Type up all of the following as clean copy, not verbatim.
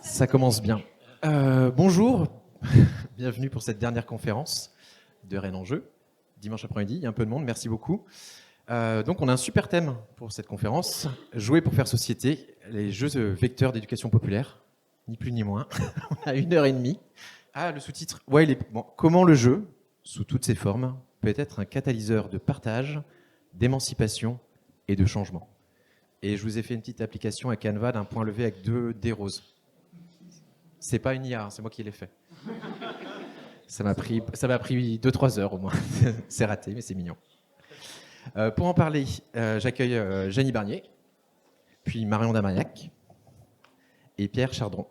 Ça commence bien. Bonjour, bienvenue pour cette dernière conférence de Rennes en Jeu. Dimanche après-midi, il y a un peu de monde, merci beaucoup. Donc on a un super thème pour cette conférence, jouer pour faire société, les jeux vecteurs d'éducation populaire, ni plus ni moins. On a 1h30. Ah, le sous-titre, ouais, comment le jeu, sous toutes ses formes, peut être un catalyseur de partage, d'émancipation et de changement. Et je vous ai fait une petite application à Canva d'un point levé avec 2 dés roses. C'est pas une IA, c'est moi qui l'ai fait. Ça m'a pris 2-3 heures au moins. C'est raté, mais c'est mignon. Pour en parler, j'accueille Jeannie Barnier, puis Marion Damariac et Pierre Chardron.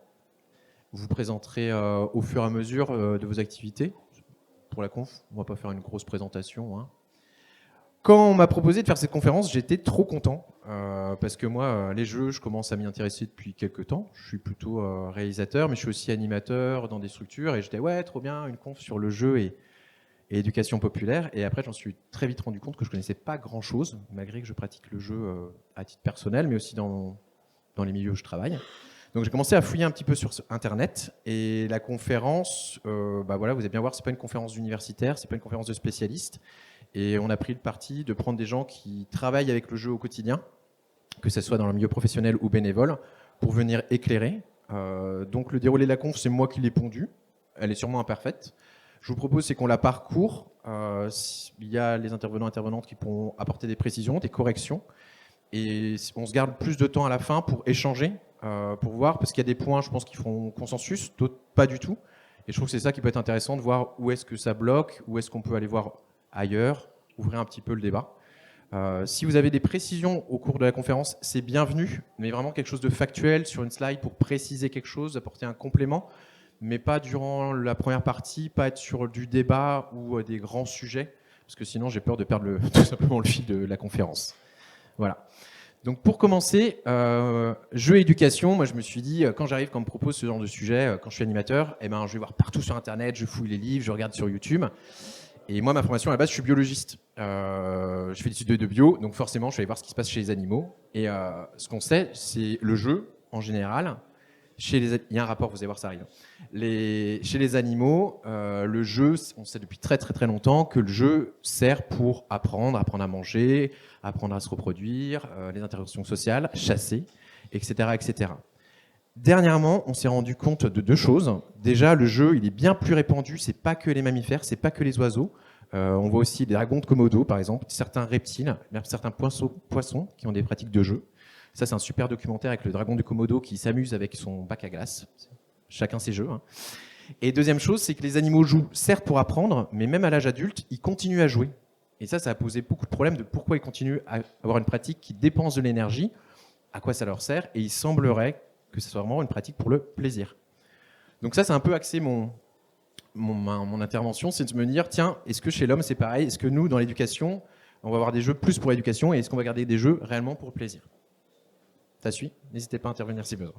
Vous vous présenterez au fur et à mesure de vos activités pour la conf. On ne va pas faire une grosse présentation, hein. Quand on m'a proposé de faire cette conférence, j'étais trop content parce que moi, les jeux, je commence à m'y intéresser depuis quelques temps. Je suis plutôt réalisateur, mais je suis aussi animateur dans des structures et j'étais ouais, trop bien, une conf sur le jeu et éducation populaire. Et après, j'en suis très vite rendu compte que je connaissais pas grand-chose, malgré que je pratique le jeu à titre personnel, mais aussi dans les milieux où je travaille. Donc j'ai commencé à fouiller un petit peu sur Internet et la conférence, voilà, vous allez bien voir, c'est pas une conférence d'universitaire, c'est pas une conférence de spécialistes. Et on a pris le parti de prendre des gens qui travaillent avec le jeu au quotidien, que ce soit dans le milieu professionnel ou bénévole, pour venir éclairer. Donc le déroulé de la conf, c'est moi qui l'ai pondu. Elle est sûrement imparfaite. Je vous propose, c'est qu'on la parcourt. Il y a les intervenants-intervenantes qui pourront apporter des précisions, des corrections. Et on se garde plus de temps à la fin pour échanger, pour voir, parce qu'il y a des points, je pense, qui feront consensus, d'autres pas du tout. Et je trouve que c'est ça qui peut être intéressant, de voir où est-ce que ça bloque, où est-ce qu'on peut aller voir ailleurs, ouvrir un petit peu le débat. Si vous avez des précisions au cours de la conférence, c'est bienvenu, mais vraiment quelque chose de factuel sur une slide pour préciser quelque chose, apporter un complément, mais pas durant la première partie, pas être sur du débat ou des grands sujets, parce que sinon j'ai peur de perdre tout simplement le fil de la conférence. Voilà. Donc pour commencer, jeu et éducation, moi je me suis dit, quand j'arrive, quand on me propose ce genre de sujet, quand je suis animateur, je vais voir partout sur Internet, je fouille les livres, je regarde sur YouTube. Et moi, ma formation à la base, je suis biologiste. Je fais des études de bio, donc forcément, je suis allé voir ce qui se passe chez les animaux. Et ce qu'on sait, c'est le jeu, en général. Il y a un rapport, vous allez voir, ça arrive. Chez les animaux, le jeu, on sait depuis très très très longtemps que le jeu sert pour apprendre à manger, apprendre à se reproduire, les interactions sociales, chasser, etc., etc. Dernièrement, on s'est rendu compte de 2 choses. Déjà, le jeu, il est bien plus répandu. C'est pas que les mammifères, c'est pas que les oiseaux. On voit aussi des dragons de Komodo, par exemple, certains reptiles, même certains poissons qui ont des pratiques de jeu. Ça, c'est un super documentaire avec le dragon de Komodo qui s'amuse avec son bac à glace. Chacun ses jeux, hein. Et deuxième chose, c'est que les animaux jouent, certes pour apprendre, mais même à l'âge adulte, ils continuent à jouer. Et ça a posé beaucoup de problèmes de pourquoi ils continuent à avoir une pratique qui dépense de l'énergie, à quoi ça leur sert, et il semblerait que ce soit vraiment une pratique pour le plaisir. Donc ça, c'est un peu axé mon intervention, c'est de me dire, tiens, est-ce que chez l'homme c'est pareil? Est-ce que nous, dans l'éducation, on va avoir des jeux plus pour l'éducation, et est-ce qu'on va garder des jeux réellement pour le plaisir? Ça suit? N'hésitez pas à intervenir si besoin.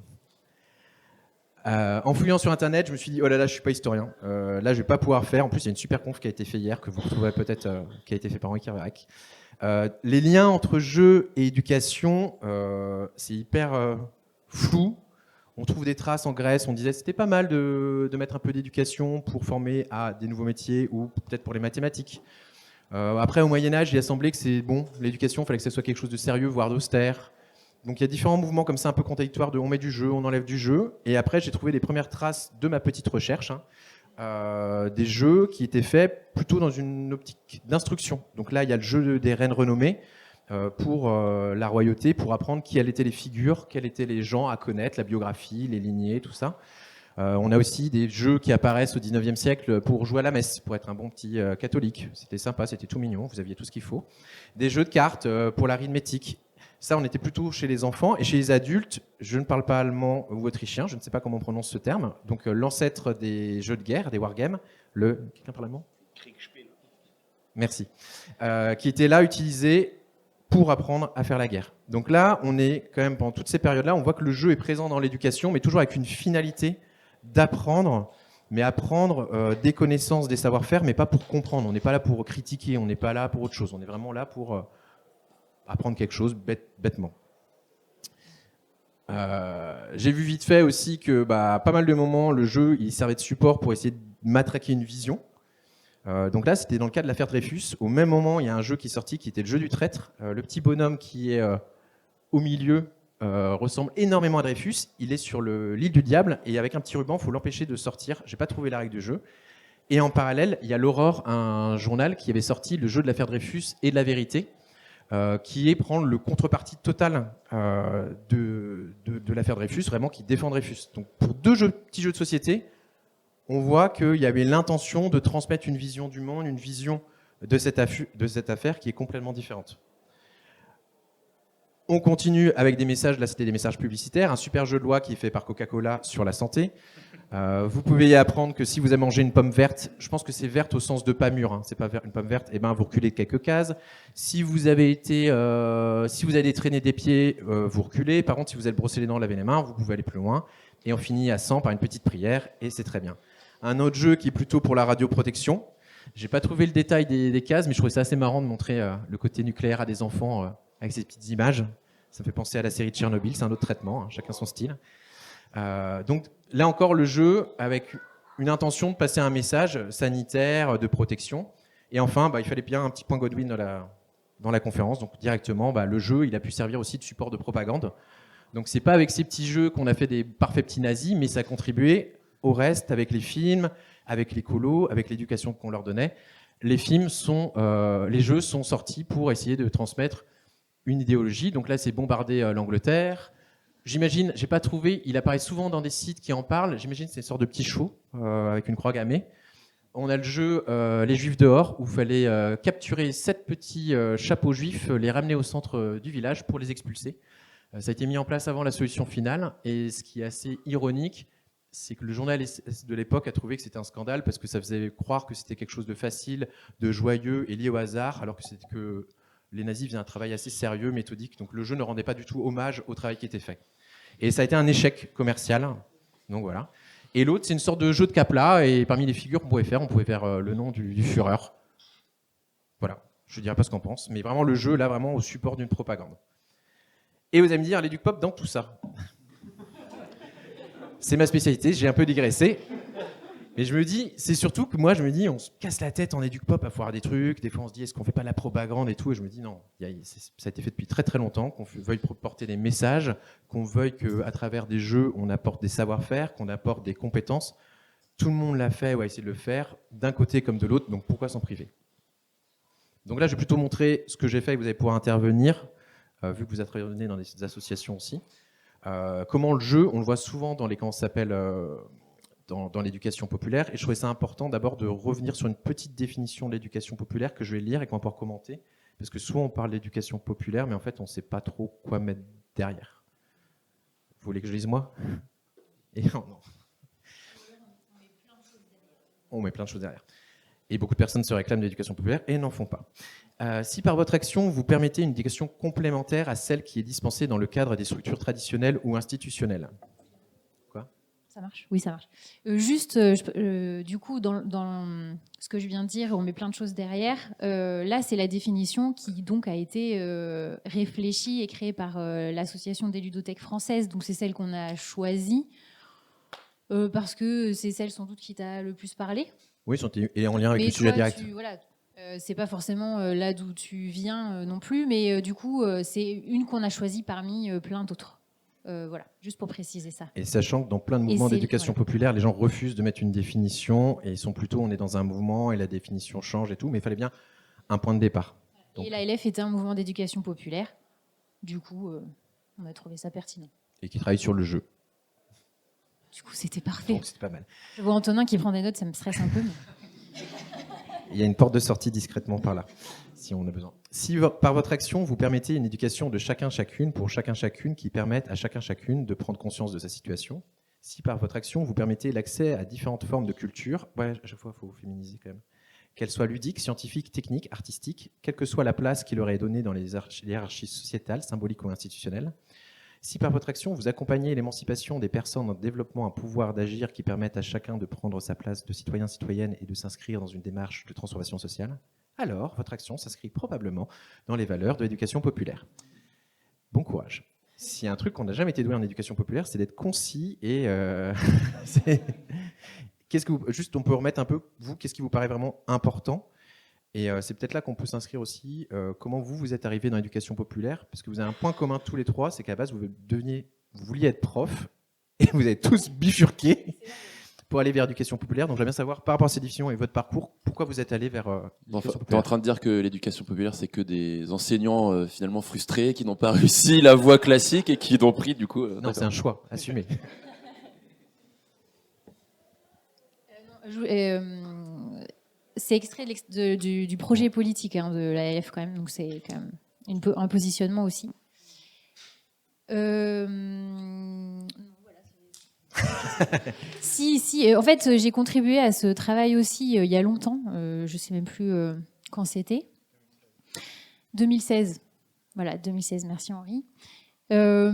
En fouillant sur Internet, je me suis dit, oh là là, je suis pas historien. Là, je vais pas pouvoir faire. En plus, il y a une super conf qui a été faite hier, que vous retrouverez peut-être, qui a été fait par Henri Kerverac. Les liens entre jeu et éducation, c'est hyper flou. On trouve des traces en Grèce, on disait c'était pas mal de mettre un peu d'éducation pour former à des nouveaux métiers ou peut-être pour les mathématiques. Après, au Moyen-Âge, il a semblé que c'est bon, l'éducation, il fallait que ce soit quelque chose de sérieux, voire d'austère. Donc il y a différents mouvements comme ça un peu contradictoires de on met du jeu, on enlève du jeu. Et après, j'ai trouvé les premières traces de ma petite recherche, des jeux qui étaient faits plutôt dans une optique d'instruction. Donc là, il y a le jeu des reines renommées, pour la royauté, pour apprendre qui étaient les figures, quels étaient les gens à connaître, la biographie, les lignées, tout ça. On a aussi des jeux qui apparaissent au 19e siècle pour jouer à la messe, pour être un bon petit catholique. C'était sympa, c'était tout mignon, vous aviez tout ce qu'il faut. Des jeux de cartes pour l'arithmétique. Ça, on était plutôt chez les enfants. Et chez les adultes, je ne parle pas allemand ou autrichien, je ne sais pas comment on prononce ce terme. Donc l'ancêtre des jeux de guerre, des wargames, quelqu'un parle allemand ? Kriegspiel. Merci. Qui était là utilisé pour apprendre à faire la guerre. Donc là, on est quand même, pendant toutes ces périodes-là, on voit que le jeu est présent dans l'éducation, mais toujours avec une finalité d'apprendre mais apprendre des connaissances, des savoir-faire, mais pas pour comprendre. On n'est pas là pour critiquer, on n'est pas là pour autre chose. On est vraiment là pour apprendre quelque chose bêtement. J'ai vu vite fait aussi que pas mal de moments, le jeu il servait de support pour essayer de matraquer une vision. Donc là, c'était dans le cas de l'affaire Dreyfus. Au même moment, il y a un jeu qui est sorti qui était le jeu du traître. Le petit bonhomme qui est au milieu ressemble énormément à Dreyfus. Il est sur l'île du diable et avec un petit ruban, il faut l'empêcher de sortir. J'ai pas trouvé la règle du jeu. Et en parallèle, il y a l'Aurore, un journal qui avait sorti le jeu de l'affaire Dreyfus et de la vérité, qui est prendre le contrepartie total de l'affaire Dreyfus, vraiment qui défend Dreyfus. Donc pour petits jeux de société, on voit qu'il y avait l'intention de transmettre une vision du monde, une vision de cette affaire qui est complètement différente. On continue avec des messages, là c'était des messages publicitaires, un super jeu de loi qui est fait par Coca-Cola sur la santé. Vous pouvez y apprendre que si vous avez mangé une pomme verte, je pense que c'est verte au sens de pas mûre, hein, c'est pas une pomme verte, et vous reculez de quelques cases. Si vous avez traîné des pieds, vous reculez. Par contre, si vous allez brosser les dents, laver les mains, vous pouvez aller plus loin. Et on finit à 100 par une petite prière, et c'est très bien. Un autre jeu qui est plutôt pour la radioprotection. J'ai pas trouvé le détail des cases, mais je trouvais ça assez marrant de montrer le côté nucléaire à des enfants avec ces petites images. Ça me fait penser à la série de Tchernobyl, c'est un autre traitement, hein, chacun son style. Donc là encore, le jeu avec une intention de passer un message sanitaire, de protection. Et enfin, il fallait bien un petit point Godwin dans la conférence. Donc directement, le jeu, il a pu servir aussi de support de propagande. Donc c'est pas avec ces petits jeux qu'on a fait des parfaits petits nazis, mais ça a contribué au reste avec les films, avec les colos, avec l'éducation qu'on leur donnait. Les jeux sont sortis pour essayer de transmettre une idéologie. Donc là, c'est bombarder l'Angleterre. J'imagine, j'ai pas trouvé, il apparaît souvent dans des sites qui en parlent. J'imagine que c'est une sorte de petit show avec une croix gammée. On a le jeu Les Juifs dehors, où il fallait capturer 7 petits chapeaux juifs, les ramener au centre du village pour les expulser. Ça a été mis en place avant la solution finale. Et ce qui est assez ironique, c'est que le journaliste de l'époque a trouvé que c'était un scandale parce que ça faisait croire que c'était quelque chose de facile, de joyeux et lié au hasard, alors que les nazis faisaient un travail assez sérieux, méthodique. Donc le jeu ne rendait pas du tout hommage au travail qui était fait. Et ça a été un échec commercial. Donc voilà. Et l'autre, c'est une sorte de jeu de cap-là. Et parmi les figures qu'on pouvait faire le nom du Führer. Voilà. Je ne dirai pas ce qu'on pense. Mais vraiment le jeu, là, vraiment au support d'une propagande. Et vous allez me dire, les Duc-Pop dans tout ça. C'est ma spécialité, j'ai un peu digressé. Mais je me dis, c'est surtout que moi, je me dis, on se casse la tête en éduc-pop à foire des trucs. Des fois, on se dit, est-ce qu'on fait pas de la propagande et tout. Et je me dis, non, ça a été fait depuis très très longtemps, qu'on veuille porter des messages, qu'on veuille qu'à travers des jeux, on apporte des savoir-faire, qu'on apporte des compétences. Tout le monde l'a fait ou a essayé de le faire, d'un côté comme de l'autre, donc pourquoi s'en priver? Donc là, je vais plutôt montrer ce que j'ai fait et vous allez pouvoir intervenir, vu que vous intervenez dans des associations aussi. Comment le jeu, on le voit souvent dans les, comment ça s'appelle, dans l'éducation populaire, et je trouvais ça important d'abord de revenir sur une petite définition de l'éducation populaire que je vais lire et qu'on va pouvoir commenter, parce que souvent on parle d'éducation populaire, mais en fait on ne sait pas trop quoi mettre derrière. Vous voulez que je lise moi? Et non. On met plein de choses derrière. Et beaucoup de personnes se réclament d'éducation populaire et n'en font pas. Si par votre action, vous permettez une éducation complémentaire à celle qui est dispensée dans le cadre des structures traditionnelles ou institutionnelles. Quoi? Ça marche? Oui, ça marche. Du coup, dans ce que je viens de dire, on met plein de choses derrière. Là, c'est la définition qui donc a été réfléchie et créée par l'association des ludothèques françaises. Donc c'est celle qu'on a choisie parce que c'est celle sans doute qui t'a le plus parlé. Oui, et en lien avec le sujet direct. C'est pas forcément là d'où tu viens non plus, mais du coup, c'est une qu'on a choisie parmi plein d'autres. Voilà, juste pour préciser ça. Et sachant que dans plein de mouvements d'éducation populaire, les gens refusent de mettre une définition et ils sont plutôt, on est dans un mouvement et la définition change et tout, mais il fallait bien un point de départ. Donc, et l'ALF était un mouvement d'éducation populaire. Du coup, on a trouvé ça pertinent. Et qui travaille sur le jeu. Du coup, c'était parfait. Donc, c'était pas mal. Je vois Antonin qui prend des notes, ça me stresse un peu. Mais... Il y a une porte de sortie discrètement par là, si on a besoin. Si par votre action, vous permettez une éducation de chacun, chacune, pour chacun, chacune, qui permette à chacun, chacune de prendre conscience de sa situation. Si par votre action, vous permettez l'accès à différentes formes de culture, à chaque fois, il faut féminiser quand même, qu'elles soient ludiques, scientifiques, techniques, artistiques, quelle que soit la place qui leur est donnée dans les hiérarchies sociétales, symboliques ou institutionnelles. Si par votre action, vous accompagnez l'émancipation des personnes dans le développement un pouvoir d'agir qui permette à chacun de prendre sa place de citoyen-citoyenne et de s'inscrire dans une démarche de transformation sociale, alors votre action s'inscrit probablement dans les valeurs de l'éducation populaire. Bon courage. S'il y a un truc qu'on n'a jamais été doué en éducation populaire, c'est d'être concis et... Juste, on peut remettre un peu, vous, qu'est-ce qui vous paraît vraiment important? Et c'est peut-être là qu'on peut s'inscrire aussi. Comment vous êtes arrivé dans l'éducation populaire? Parce que vous avez un point commun tous les trois, c'est qu'à la base, vous vouliez être prof et vous avez tous bifurqué pour aller vers l'éducation populaire. Donc, j'aimerais bien savoir, par rapport à ces définitions et votre parcours, pourquoi vous êtes allé vers l'éducation populaire? Tu es en train de dire que l'éducation populaire, c'est que des enseignants finalement frustrés qui n'ont pas réussi la voie classique et qui l'ont pris du coup. Non, c'est un choix, assumé. C'est extrait du projet politique de l'ALF quand même, donc c'est quand même un positionnement aussi. Si, en fait, j'ai contribué à ce travail aussi il y a longtemps, je ne sais même plus quand c'était. 2016. Voilà, 2016, merci Henri. En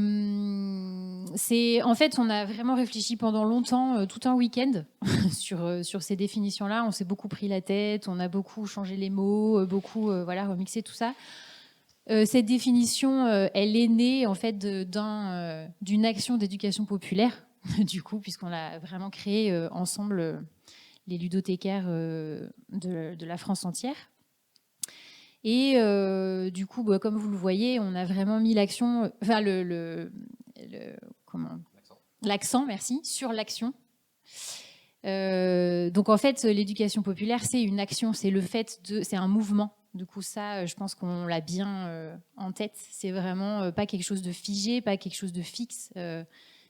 fait, on a vraiment réfléchi pendant longtemps, tout un week-end, sur ces définitions-là. On s'est beaucoup pris la tête, on a beaucoup changé les mots, beaucoup remixé tout ça. Cette définition, elle est née en fait d'une action d'éducation populaire, du coup, puisqu'on a vraiment créé ensemble les ludothécaires de la France entière. Et du coup, comme vous le voyez, on a vraiment mis l'accent, l'accent, merci, sur l'action. Donc en fait, l'éducation populaire, c'est une action, c'est un mouvement. Du coup, ça, je pense qu'on l'a bien en tête. C'est vraiment pas quelque chose de figé, pas quelque chose de fixe.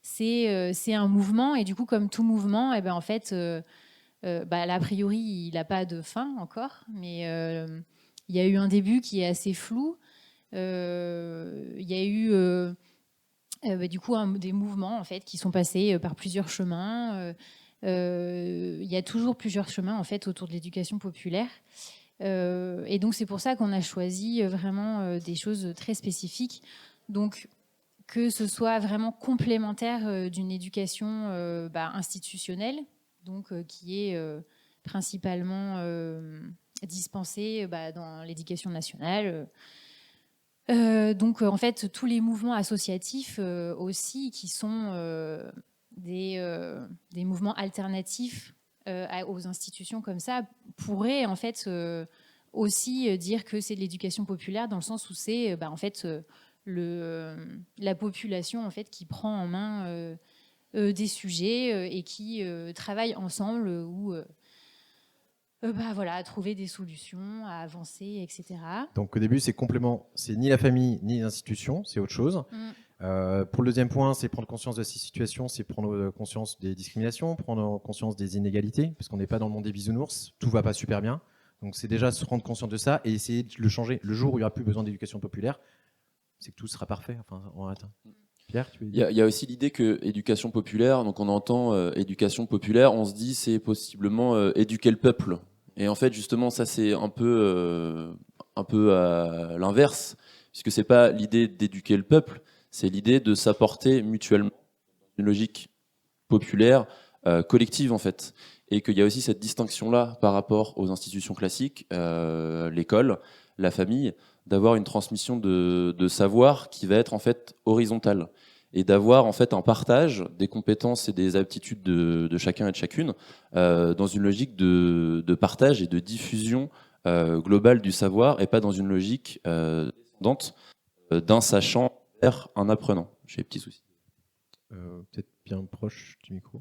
C'est un mouvement, et du coup, comme tout mouvement, en fait, a priori, il n'a pas de fin encore, mais il y a eu un début qui est assez flou. Il y a eu du coup des mouvements en fait qui sont passés par plusieurs chemins. Il y a toujours plusieurs chemins en fait autour de l'éducation populaire. Et donc c'est pour ça qu'on a choisi vraiment des choses très spécifiques. Donc que ce soit vraiment complémentaire d'une éducation institutionnelle, donc qui est principalement dispensée dans l'éducation nationale. Donc en fait tous les mouvements associatifs aussi qui sont des mouvements alternatifs aux institutions comme ça pourraient en fait aussi dire que c'est de l'éducation populaire dans le sens où c'est en fait la population en fait qui prend en main des sujets et qui travaille ensemble ou à trouver des solutions, à avancer, etc. Donc au début, c'est complément, c'est ni la famille ni l'institution, c'est autre chose. Pour le deuxième point, c'est prendre conscience de ces situations, c'est prendre conscience des discriminations, prendre conscience des inégalités, parce qu'on n'est pas dans le monde des bisounours, tout va pas super bien. Donc c'est déjà se rendre conscient de ça et essayer de le changer. Le jour où il n'y aura plus besoin d'éducation populaire, c'est que tout sera parfait. Enfin, on atteint. Pierre, tu veux dire ? Il y a aussi l'idée que éducation populaire, donc on entend éducation populaire, on se dit c'est possiblement éduquer le peuple. Et en fait, justement, ça c'est un peu à l'inverse, puisque c'est pas l'idée d'éduquer le peuple, c'est l'idée de s'apporter mutuellement une logique populaire, collective en fait. Et qu'il y a aussi cette distinction-là par rapport aux institutions classiques, l'école, la famille, d'avoir une transmission de savoir qui va être en fait horizontale. Et d'avoir en fait un partage des compétences et des aptitudes de chacun et de chacune dans une logique de partage et de diffusion globale du savoir et pas dans une logique descendante d'un sachant vers un apprenant. J'ai des petits soucis. Peut-être bien proche du micro.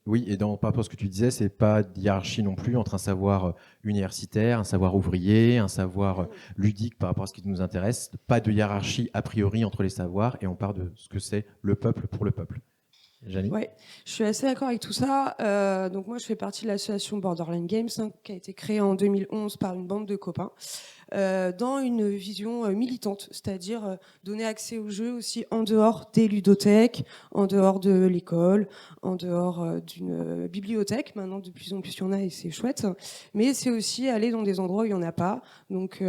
Oui, et par rapport à ce que tu disais, c'est pas de hiérarchie non plus entre un savoir universitaire, un savoir ouvrier, un savoir ludique par rapport à ce qui nous intéresse. Pas de hiérarchie a priori entre les savoirs, et on part de ce que c'est le peuple pour le peuple. Janie ? Ouais, je suis assez d'accord avec tout ça. Donc moi, je fais partie de l'association Borderline Games, qui a été créée en 2011 par une bande de copains, dans une vision militante, c'est-à-dire donner accès aux jeux aussi en dehors des ludothèques, en dehors de l'école, en dehors d'une bibliothèque. Maintenant, de plus en plus, il y en a et c'est chouette. Mais c'est aussi aller dans des endroits où il n'y en a pas. Donc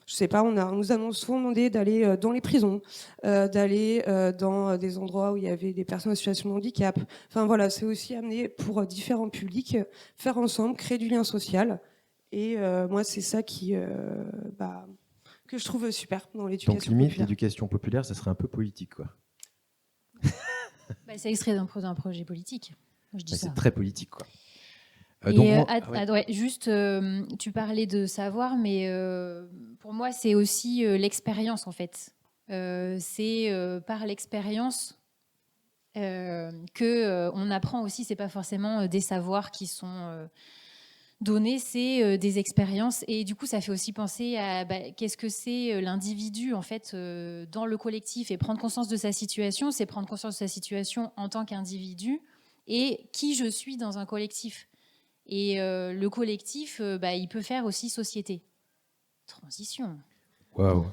Je sais pas, on nous a souvent demandé d'aller dans les prisons, d'aller dans des endroits où il y avait des personnes en situation de handicap. Enfin voilà, c'est aussi amener pour différents publics, faire ensemble, créer du lien social. Et moi, c'est ça que je trouve super dans l'éducation Donc limite, populaire. l'éducation populaire, ça serait un peu politique, quoi. C'est extrait d'un projet politique. Je dis ça. C'est très politique, quoi. Juste, tu parlais de savoir, mais pour moi, c'est aussi l'expérience, en fait. C'est par l'expérience qu'on apprend aussi. C'est pas forcément des savoirs qui sont donnés, c'est des expériences. Et du coup, ça fait aussi penser à qu'est-ce que c'est l'individu, en fait, dans le collectif. Et prendre conscience de sa situation, c'est prendre conscience de sa situation en tant qu'individu et qui je suis dans un collectif. Et le collectif, il peut faire aussi société. Transition. Waouh.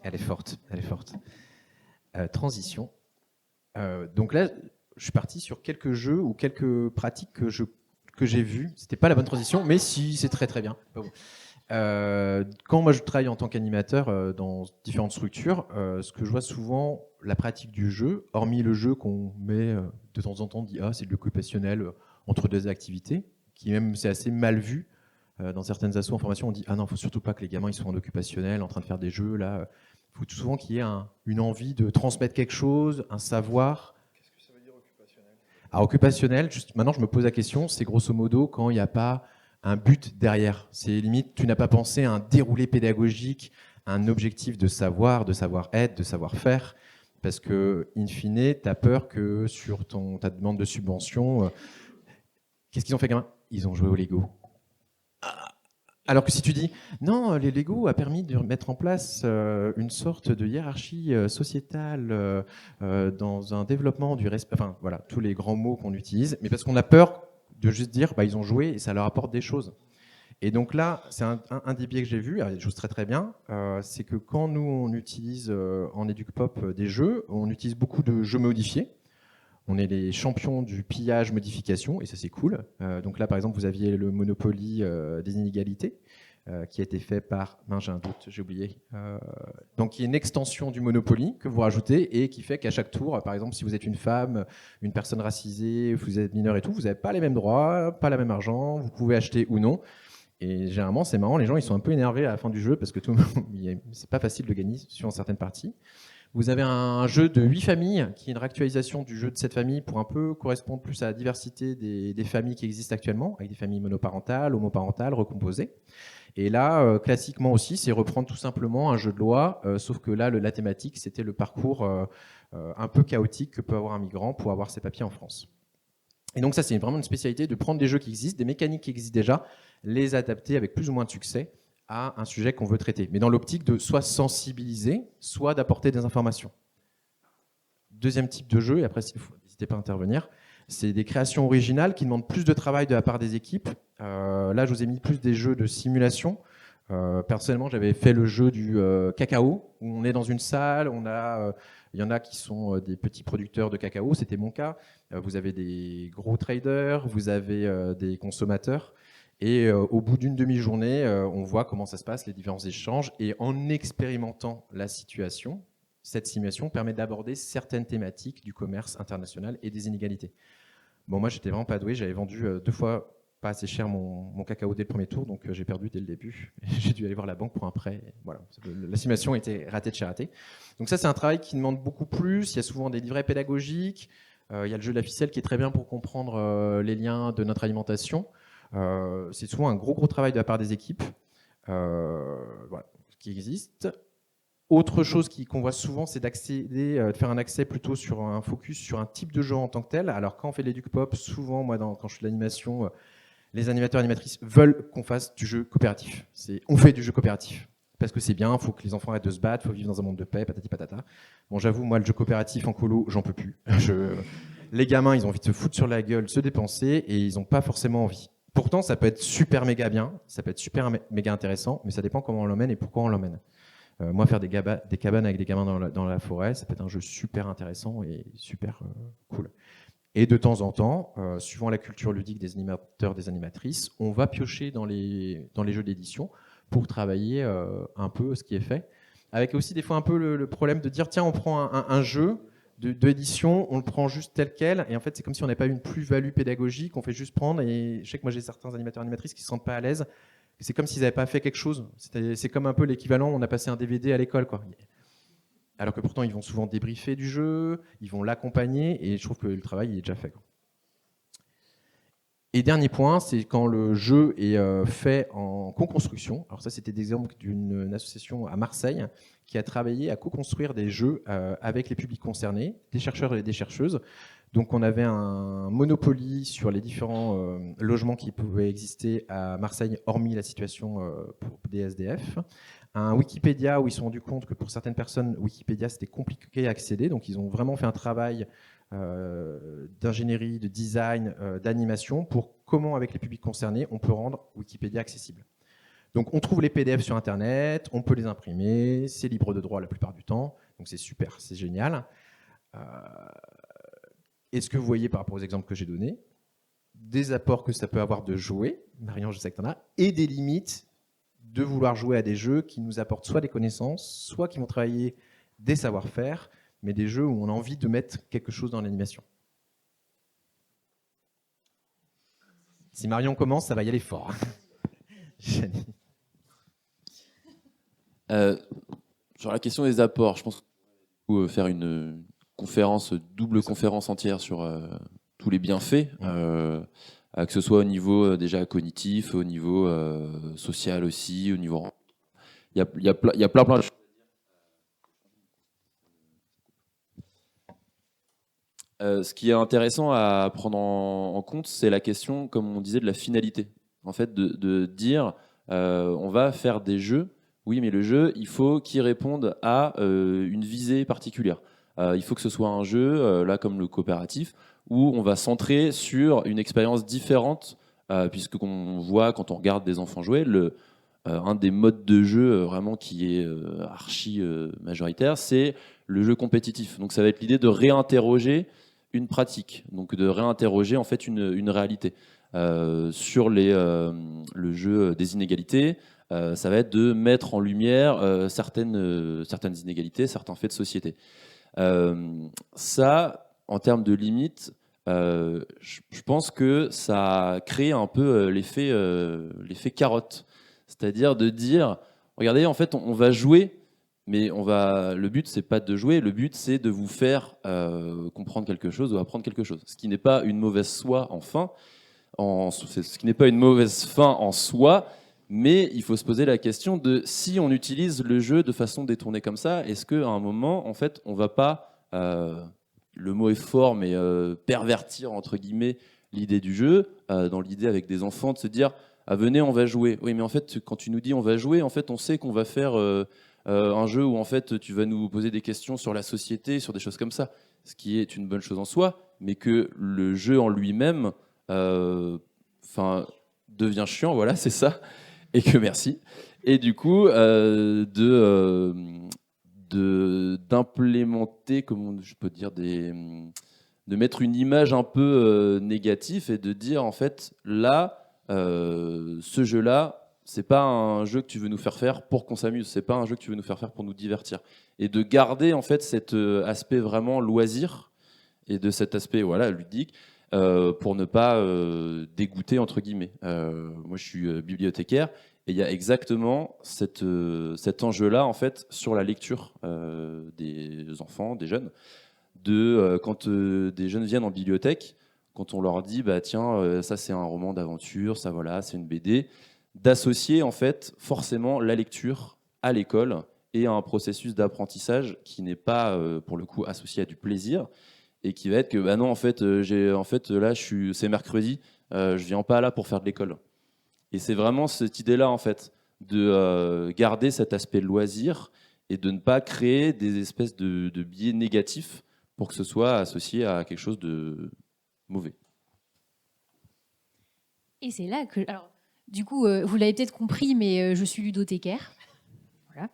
Elle est forte, elle est forte. Transition. Donc là, je suis parti sur quelques jeux ou quelques pratiques que j'ai vues. C'était pas la bonne transition, mais si, c'est très très bien. Bon. Quand moi je travaille en tant qu'animateur dans différentes structures, ce que je vois souvent, la pratique du jeu, hormis le jeu qu'on met de temps en temps, on dit c'est de l'occupationnel entre deux activités, qui même c'est assez mal vu. Dans certaines assos en formation, on dit non, faut surtout pas que les gamins ils soient en occupationnel, en train de faire des jeux. Là, il faut tout souvent qu'il y ait une envie de transmettre quelque chose, un savoir. Qu'est-ce que ça veut dire occupationnel ? Alors occupationnel, maintenant je me pose la question, c'est grosso modo quand il n'y a pas un but derrière. C'est limite, tu n'as pas pensé à un déroulé pédagogique, un objectif de savoir, de savoir-être, de savoir-faire, parce que, in fine, tu as peur que sur ta demande de subvention, qu'est-ce qu'ils ont fait, gamins ? Ils ont joué au Lego. Alors que si tu dis, non, les Lego a permis de mettre en place une sorte de hiérarchie sociétale dans un développement du respect, enfin voilà, tous les grands mots qu'on utilise, mais parce qu'on a peur de juste dire, ils ont joué et ça leur apporte des choses. Et donc là, c'est un des biais que j'ai vu, des choses très très bien, c'est que quand nous on utilise en EducPop des jeux, on utilise beaucoup de jeux modifiés. On est les champions du pillage modification, et ça c'est cool. Donc là, par exemple, vous aviez le Monopoly des inégalités, qui a été fait par... j'ai un doute, j'ai oublié. Donc qui est une extension du Monopoly que vous rajoutez, et qui fait qu'à chaque tour, par exemple, si vous êtes une femme, une personne racisée, vous êtes mineur et tout, vous n'avez pas les mêmes droits, pas le même argent, vous pouvez acheter ou non. Et généralement, c'est marrant, les gens ils sont un peu énervés à la fin du jeu, parce que c'est pas facile de gagner sur certaines parties. Vous avez un jeu de 8 familles, qui est une réactualisation du jeu de 7 familles pour un peu correspondre plus à la diversité des familles qui existent actuellement, avec des familles monoparentales, homoparentales, recomposées. Et là, classiquement aussi, c'est reprendre tout simplement un jeu de loi, sauf que là, la thématique, c'était le parcours un peu chaotique que peut avoir un migrant pour avoir ses papiers en France. Et donc ça, c'est vraiment une spécialité de prendre des jeux qui existent, des mécaniques qui existent déjà, les adapter avec plus ou moins de succès à un sujet qu'on veut traiter, mais dans l'optique de soit sensibiliser, soit d'apporter des informations. Deuxième type de jeu, et après, n'hésitez pas à intervenir, c'est des créations originales qui demandent plus de travail de la part des équipes. Là, je vous ai mis plus des jeux de simulation. Personnellement, j'avais fait le jeu du cacao, où on est dans une salle, il y en a qui sont des petits producteurs de cacao, c'était mon cas. Vous avez des gros traders, vous avez des consommateurs. Et au bout d'une demi-journée, on voit comment ça se passe, les différents échanges. Et en expérimentant la situation, cette simulation permet d'aborder certaines thématiques du commerce international et des inégalités. Bon, moi, j'étais vraiment pas doué. J'avais vendu 2 fois pas assez cher mon cacao dès le premier tour, donc j'ai perdu dès le début. J'ai dû aller voir la banque pour un prêt. Voilà, la simulation était ratée de chez ratée. Donc ça, c'est un travail qui demande beaucoup plus. Il y a souvent des livrets pédagogiques. Il y a le jeu de la ficelle qui est très bien pour comprendre les liens de notre alimentation. C'est souvent un gros travail de la part des équipes voilà, qui existe. Autre chose qu'on voit souvent, c'est de faire un accès plutôt sur un focus sur un type de jeu en tant que tel. Alors quand on fait l'EducPop, souvent, moi, quand je fais l'animation, les animateurs et animatrices veulent qu'on fasse du jeu coopératif. On fait du jeu coopératif. Parce que c'est bien, il faut que les enfants arrêtent de se battre, il faut vivre dans un monde de paix, patati patata. Bon, j'avoue, moi, le jeu coopératif en colo, j'en peux plus. Les gamins, ils ont envie de se foutre sur la gueule, se dépenser, et ils n'ont pas forcément envie. Pourtant, ça peut être super méga bien, ça peut être super méga intéressant, mais ça dépend comment on l'emmène et pourquoi on l'emmène. Moi, faire des cabanes avec des gamins dans la forêt, ça peut être un jeu super intéressant et super cool. Et de temps en temps, suivant la culture ludique des animateurs, des animatrices, on va piocher dans les jeux d'édition pour travailler un peu ce qui est fait. Avec aussi des fois un peu le problème de dire, tiens, on prend un jeu d'édition, on le prend juste tel quel, et en fait c'est comme si on n'avait pas une plus-value pédagogique, on fait juste prendre, et je sais que moi j'ai certains animateurs animatrices qui ne se sentent pas à l'aise, c'est comme s'ils n'avaient pas fait quelque chose, c'est comme un peu l'équivalent, on a passé un DVD à l'école, quoi. Alors que pourtant ils vont souvent débriefer du jeu, ils vont l'accompagner, et je trouve que le travail il est déjà fait, quoi. Et dernier point, c'est quand le jeu est fait en co-construction. Alors ça, c'était des exemples d'une association à Marseille qui a travaillé à co-construire des jeux avec les publics concernés, des chercheurs et des chercheuses. Donc on avait un Monopoly sur les différents logements qui pouvaient exister à Marseille, hormis la situation pour des SDF. Un Wikipédia où ils se sont rendus compte que pour certaines personnes, Wikipédia, c'était compliqué à accéder. Donc ils ont vraiment fait un travail d'ingénierie, de design, d'animation pour comment, avec les publics concernés, on peut rendre Wikipédia accessible. Donc on trouve les PDF sur Internet, on peut les imprimer, c'est libre de droit la plupart du temps, donc c'est super, c'est génial. Est-ce que vous voyez par rapport aux exemples que j'ai donnés, des apports que ça peut avoir de jouer, Marion, je sais que tu en as, et des limites de vouloir jouer à des jeux qui nous apportent soit des connaissances, soit qui vont travailler des savoir-faire, mais des jeux où on a envie de mettre quelque chose dans l'animation. Si Marion commence, ça va y aller fort. Sur la question des apports, je pense qu'on peut faire une conférence, double conférence entière sur tous les bienfaits, que ce soit au niveau déjà cognitif, au niveau social aussi, au niveau... Il y a plein de choses. Ce qui est intéressant à prendre en compte, c'est la question, comme on disait, de la finalité. En fait, de dire, on va faire des jeux, oui, mais le jeu, il faut qu'il réponde à une visée particulière. Il faut que ce soit un jeu, là comme le coopératif, où on va centrer sur une expérience différente, puisque qu'on voit quand on regarde des enfants jouer, un des modes de jeu vraiment qui est archi majoritaire, c'est le jeu compétitif. Donc ça va être l'idée de réinterroger une pratique, donc de réinterroger en fait une réalité. Sur le jeu des inégalités, ça va être de mettre en lumière certaines inégalités, certains faits de société. Ça, en termes de limites, je pense que ça crée un peu l'effet carotte. C'est-à-dire de dire, regardez, en fait, on va jouer, mais le but, c'est pas de jouer, le but, c'est de vous faire comprendre quelque chose ou apprendre quelque chose. Ce qui n'est pas une mauvaise ce qui n'est pas une mauvaise fin en soi, mais il faut se poser la question de si on utilise le jeu de façon détournée comme ça, est-ce qu'à un moment, en fait, on va pas, le mot est fort, mais pervertir, entre guillemets, l'idée du jeu, dans l'idée avec des enfants, de se dire, ah, venez, on va jouer. Oui, mais en fait, quand tu nous dis on va jouer, en fait, on sait qu'on va faire un jeu où en fait, tu vas nous poser des questions sur la société, sur des choses comme ça, ce qui est une bonne chose en soi, mais que le jeu en lui-même devient chiant, voilà, c'est ça, et que merci. Et du coup, d'implémenter, comment je peux dire, de mettre une image un peu négative et de dire, en fait, là, ce jeu-là, c'est pas un jeu que tu veux nous faire faire pour qu'on s'amuse, c'est pas un jeu que tu veux nous faire faire pour nous divertir. Et de garder, en fait, cet aspect vraiment loisir et de cet aspect, voilà, ludique, pour ne pas dégoûter, entre guillemets. Moi, je suis bibliothécaire et il y a exactement cet enjeu-là, en fait, sur la lecture des enfants, des jeunes. Quand des jeunes viennent en bibliothèque, quand on leur dit, bah, tiens, ça c'est un roman d'aventure, ça voilà, c'est une BD, d'associer en fait forcément la lecture à l'école et à un processus d'apprentissage qui n'est pas, pour le coup, associé à du plaisir, et qui va être que bah non, en fait, là, c'est mercredi, je viens pas là pour faire de l'école. Et c'est vraiment cette idée-là, en fait, de garder cet aspect loisir et de ne pas créer des espèces de biais négatifs pour que ce soit associé à quelque chose de mauvais. Et c'est là que... Alors, du coup, vous l'avez peut-être compris, mais je suis ludothécaire. Voilà.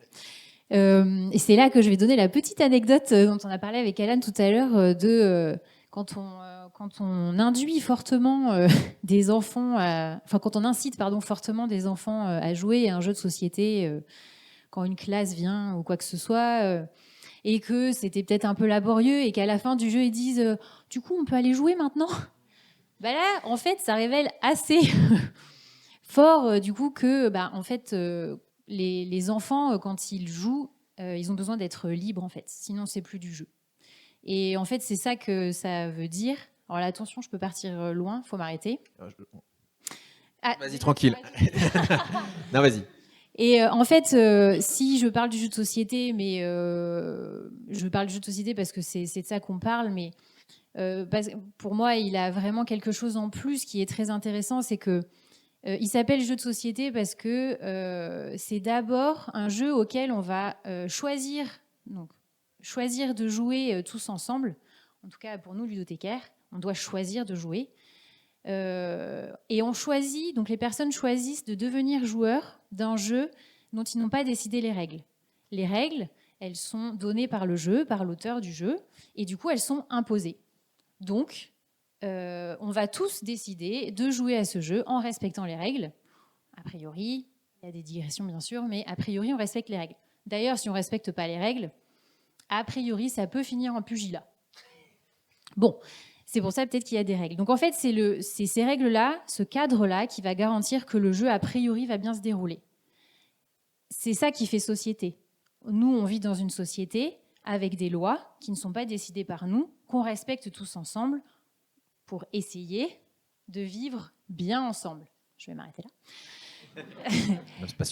Et c'est là que je vais donner la petite anecdote dont on a parlé avec Alan tout à l'heure, quand quand on induit fortement des enfants, quand on incite fortement des enfants à jouer à un jeu de société, quand une classe vient ou quoi que ce soit, et que c'était peut-être un peu laborieux, et qu'à la fin du jeu ils disent du coup on peut aller jouer maintenant. Bah là, en fait, ça révèle assez fort du coup que en fait les enfants quand ils jouent, ils ont besoin d'être libres en fait, sinon c'est plus du jeu. Et en fait, c'est ça que ça veut dire. Alors là, attention, je peux partir loin, faut m'arrêter. Vas-y, tranquille. Non, vas-y. Et en fait, si je parle du jeu de société, mais je parle du jeu de société parce que c'est de ça qu'on parle, mais pour moi, il a vraiment quelque chose en plus qui est très intéressant, c'est que il s'appelle jeu de société parce que c'est d'abord un jeu auquel on va choisir de jouer tous ensemble. En tout cas, pour nous, ludothécaires, on doit choisir de jouer. Et on choisit, donc les personnes choisissent de devenir joueurs d'un jeu dont ils n'ont pas décidé les règles. Les règles, elles sont données par le jeu, par l'auteur du jeu, et du coup, elles sont imposées. Donc, on va tous décider de jouer à ce jeu en respectant les règles. A priori, il y a des digressions bien sûr, mais a priori, on respecte les règles. D'ailleurs, si on ne respecte pas les règles, a priori, ça peut finir en pugilat. Bon, c'est pour ça peut-être qu'il y a des règles. Donc en fait, c'est ces règles-là, ce cadre-là, qui va garantir que le jeu, a priori, va bien se dérouler. C'est ça qui fait société. Nous, on vit dans une société avec des lois qui ne sont pas décidées par nous, qu'on respecte tous ensemble pour essayer de vivre bien ensemble. Je vais m'arrêter là.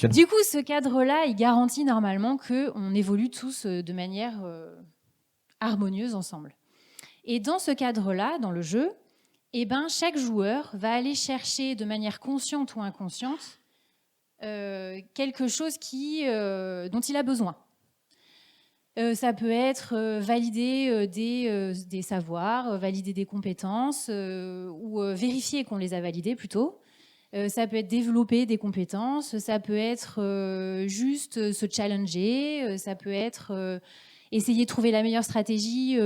Du coup, ce cadre-là, il garantit normalement qu'on évolue tous de manière harmonieuse ensemble. Et dans ce cadre-là, dans le jeu, chaque joueur va aller chercher de manière consciente ou inconsciente quelque chose dont il a besoin. Ça peut être valider des savoirs, valider des compétences ou vérifier qu'on les a validées plutôt. Ça peut être développer des compétences, ça peut être juste se challenger, ça peut être essayer de trouver la meilleure stratégie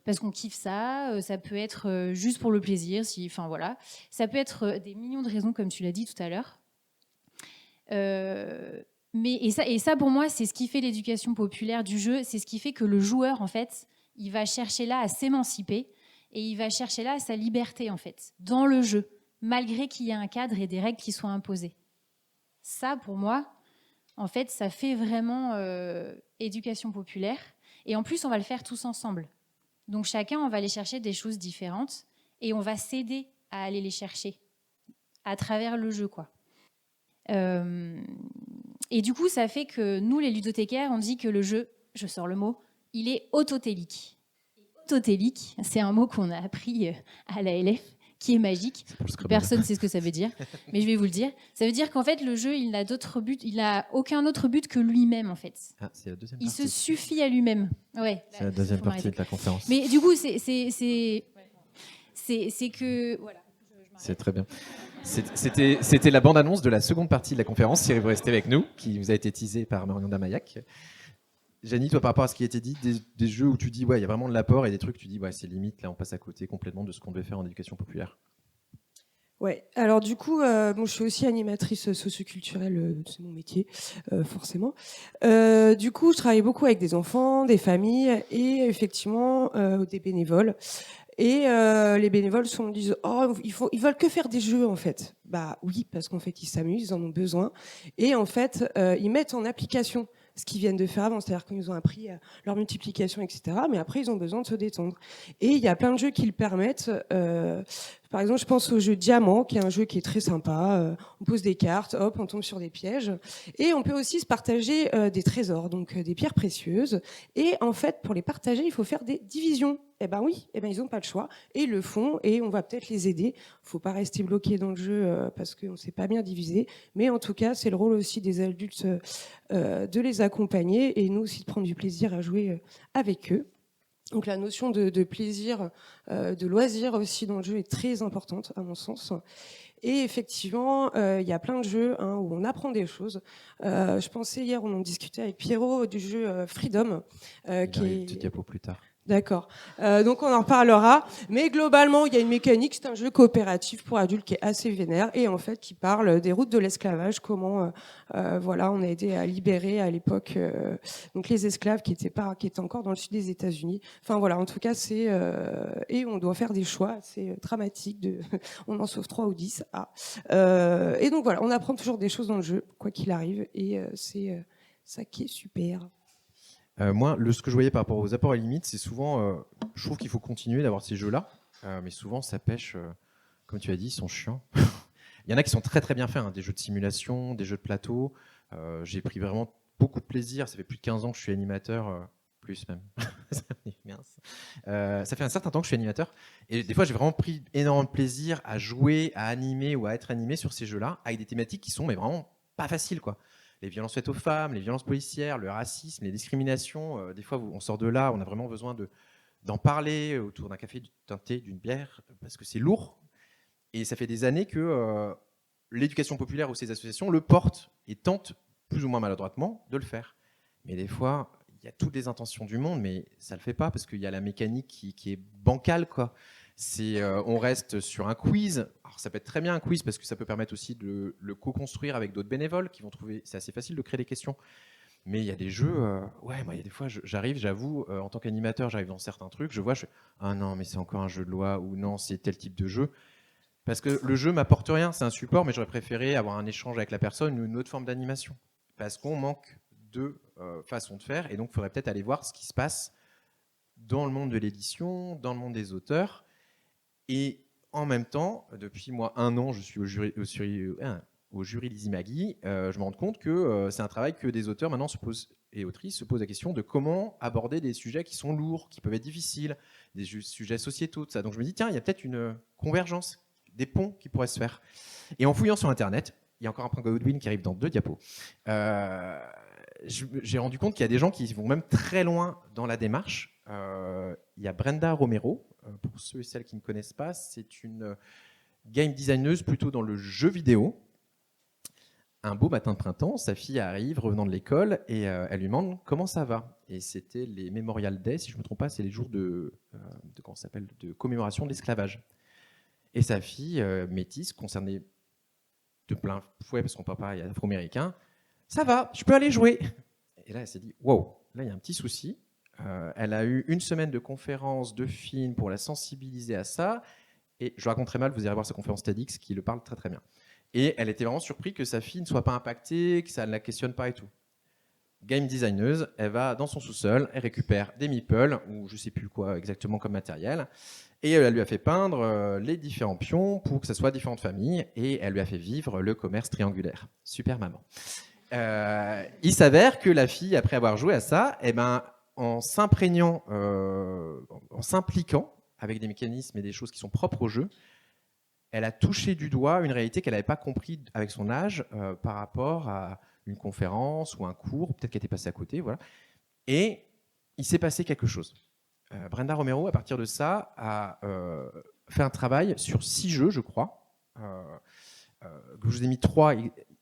parce qu'on kiffe ça, ça peut être juste pour le plaisir, voilà. Ça peut être des millions de raisons, comme tu l'as dit tout à l'heure. Et ça, pour moi, c'est ce qui fait l'éducation populaire du jeu, c'est ce qui fait que le joueur, en fait, il va chercher là à s'émanciper et il va chercher là à sa liberté, en fait, dans le jeu, malgré qu'il y ait un cadre et des règles qui soient imposées. Ça, pour moi, en fait, ça fait vraiment éducation populaire. Et en plus, on va le faire tous ensemble. Donc chacun, on va aller chercher des choses différentes et on va s'aider à aller les chercher à travers le jeu, quoi. Et du coup, ça fait que nous, les ludothécaires, on dit que le jeu, je sors le mot, il est autotélique. Autotélique, c'est un mot qu'on a appris à l'ALF, qui est magique. Personne ne sait ce que ça veut dire, mais je vais vous le dire. Ça veut dire qu'en fait, le jeu, il n'a aucun autre but que lui-même, en fait. Ah, c'est la deuxième il partie. se suffit à lui-même. Ouais. C'est la deuxième partie de la conférence. Mais du coup, c'est que... Voilà. C'est très bien. C'était la bande-annonce de la seconde partie de la conférence, si vous restez avec nous, qui vous a été teasée par Marion Damaillac. Janie, toi, par rapport à ce qui a été dit, des jeux où tu dis, ouais, il y a vraiment de l'apport, et des trucs, tu dis, ouais, c'est limite, là, on passe à côté complètement de ce qu'on devait faire en éducation populaire. Ouais, alors du coup, je suis aussi animatrice socioculturelle, c'est mon métier, forcément. Du coup, je travaille beaucoup avec des enfants, des familles et effectivement des bénévoles. Et les bénévoles disent ils veulent que faire des jeux en fait. Bah oui, parce qu'en fait ils s'amusent, ils en ont besoin et en fait ils mettent en application ce qu'ils viennent de faire avant, c'est-à-dire qu'ils ont appris leur multiplication, etc. Mais après ils ont besoin de se détendre. Et il y a plein de jeux qui le permettent. Par exemple, je pense au jeu Diamant, qui est un jeu qui est très sympa. On pose des cartes, hop, on tombe sur des pièges. Et on peut aussi se partager des trésors, donc des pierres précieuses. Et en fait, pour les partager, il faut faire des divisions. Eh ben oui, ils n'ont pas le choix. Et ils le font, et on va peut-être les aider. Il ne faut pas rester bloqué dans le jeu parce qu'on ne sait pas bien diviser. Mais en tout cas, c'est le rôle aussi des adultes de les accompagner et nous aussi de prendre du plaisir à jouer avec eux. Donc la notion de plaisir, de loisir aussi dans le jeu est très importante à mon sens. Et effectivement, il y a plein de jeux où on apprend des choses. Je pensais hier, on en discutait avec Pierrot du jeu Freedom. Il arrive 2 diapos plus tard. D'accord. Donc on en reparlera. Mais globalement, il y a une mécanique, c'est un jeu coopératif pour adultes qui est assez vénère et en fait qui parle des routes de l'esclavage, comment voilà, on a aidé à libérer à l'époque donc les esclaves qui étaient encore dans le sud des États-Unis. Enfin voilà, en tout cas c'est et on doit faire des choix, c'est dramatique de on en sauve 3 ou 10. Et donc voilà, on apprend toujours des choses dans le jeu quoi qu'il arrive et c'est ça qui est super. Moi, ce que je voyais par rapport aux apports et limites, c'est souvent, je trouve qu'il faut continuer d'avoir ces jeux-là, mais souvent ça pêche, comme tu as dit, ils sont chiants. Il y en a qui sont très très bien faits, hein, des jeux de simulation, des jeux de plateau. J'ai pris vraiment beaucoup de plaisir, ça fait plus de 15 ans que je suis animateur, plus même. Ça fait un certain temps que je suis animateur, et des fois j'ai vraiment pris énormément de plaisir à jouer, à animer ou à être animé sur ces jeux-là, avec des thématiques qui sont mais vraiment pas faciles, quoi. Les violences faites aux femmes, les violences policières, le racisme, les discriminations. Des fois, on sort de là, on a vraiment besoin d'en parler autour d'un café, d'un thé, d'une bière, parce que c'est lourd. Et ça fait des années que l'éducation populaire ou ces associations le portent et tentent, plus ou moins maladroitement, de le faire. Mais des fois, il y a toutes les intentions du monde, mais ça ne le fait pas, parce qu'il y a la mécanique qui est bancale, quoi. On reste sur un quiz. Alors, ça peut être très bien un quiz parce que ça peut permettre aussi de le co-construire avec d'autres bénévoles qui vont trouver. C'est assez facile de créer des questions. Mais il y a des jeux. Ouais, moi, il y a des fois, j'avoue, en tant qu'animateur, j'arrive dans certains trucs. Ah non, mais c'est encore un jeu de loi ou non, c'est tel type de jeu. Parce que le jeu m'apporte rien, c'est un support, mais j'aurais préféré avoir un échange avec la personne ou une autre forme d'animation. Parce qu'on manque de façon de faire et donc il faudrait peut-être aller voir ce qui se passe dans le monde de l'édition, dans le monde des auteurs. Et en même temps, depuis moi 1 an, je suis au jury Lizzie-Maggie, je me rends compte que c'est un travail que des auteurs maintenant et autrices se posent la question de comment aborder des sujets qui sont lourds, qui peuvent être difficiles, des sujets sociétaux, tout ça. Donc je me dis, tiens, il y a peut-être une convergence, des ponts qui pourraient se faire. Et en fouillant sur Internet, il y a encore un point Godwin qui arrive dans 2 diapos, j'ai rendu compte qu'il y a des gens qui vont même très loin dans la démarche. Il y a Brenda Romero, pour ceux et celles qui ne connaissent pas, c'est une game designeuse plutôt dans le jeu vidéo. Un beau matin de printemps, sa fille arrive revenant de l'école et elle lui demande comment ça va. Et c'était les Memorial Day, si je ne me trompe pas, c'est les jours de commémoration de l'esclavage. Et sa fille, métisse, concernée de plein fouet, parce qu'on parle pas afro-américain, ça va, je peux aller jouer. Et là, elle s'est dit, wow, là, il y a un petit souci. Elle a eu 1 semaine de conférences, de films pour la sensibiliser à ça. Et je raconte très mal, vous irez voir sa conférence TEDx qui le parle très très bien. Et elle était vraiment surprise que sa fille ne soit pas impactée, que ça ne la questionne pas et tout. Game designeuse, elle va dans son sous-sol, elle récupère des meeples, ou je ne sais plus quoi exactement comme matériel, et elle lui a fait peindre les différents pions pour que ça soit différentes familles, et elle lui a fait vivre le commerce triangulaire. Super maman. Il s'avère que la fille, après avoir joué à ça, en s'imprégnant, en s'impliquant avec des mécanismes et des choses qui sont propres au jeu, elle a touché du doigt une réalité qu'elle n'avait pas compris avec son âge par rapport à une conférence ou un cours, peut-être qu'elle était passée à côté, voilà. Et il s'est passé quelque chose. Brenda Romero, à partir de ça, a fait un travail sur 6 jeux, je crois. Je vous ai mis 3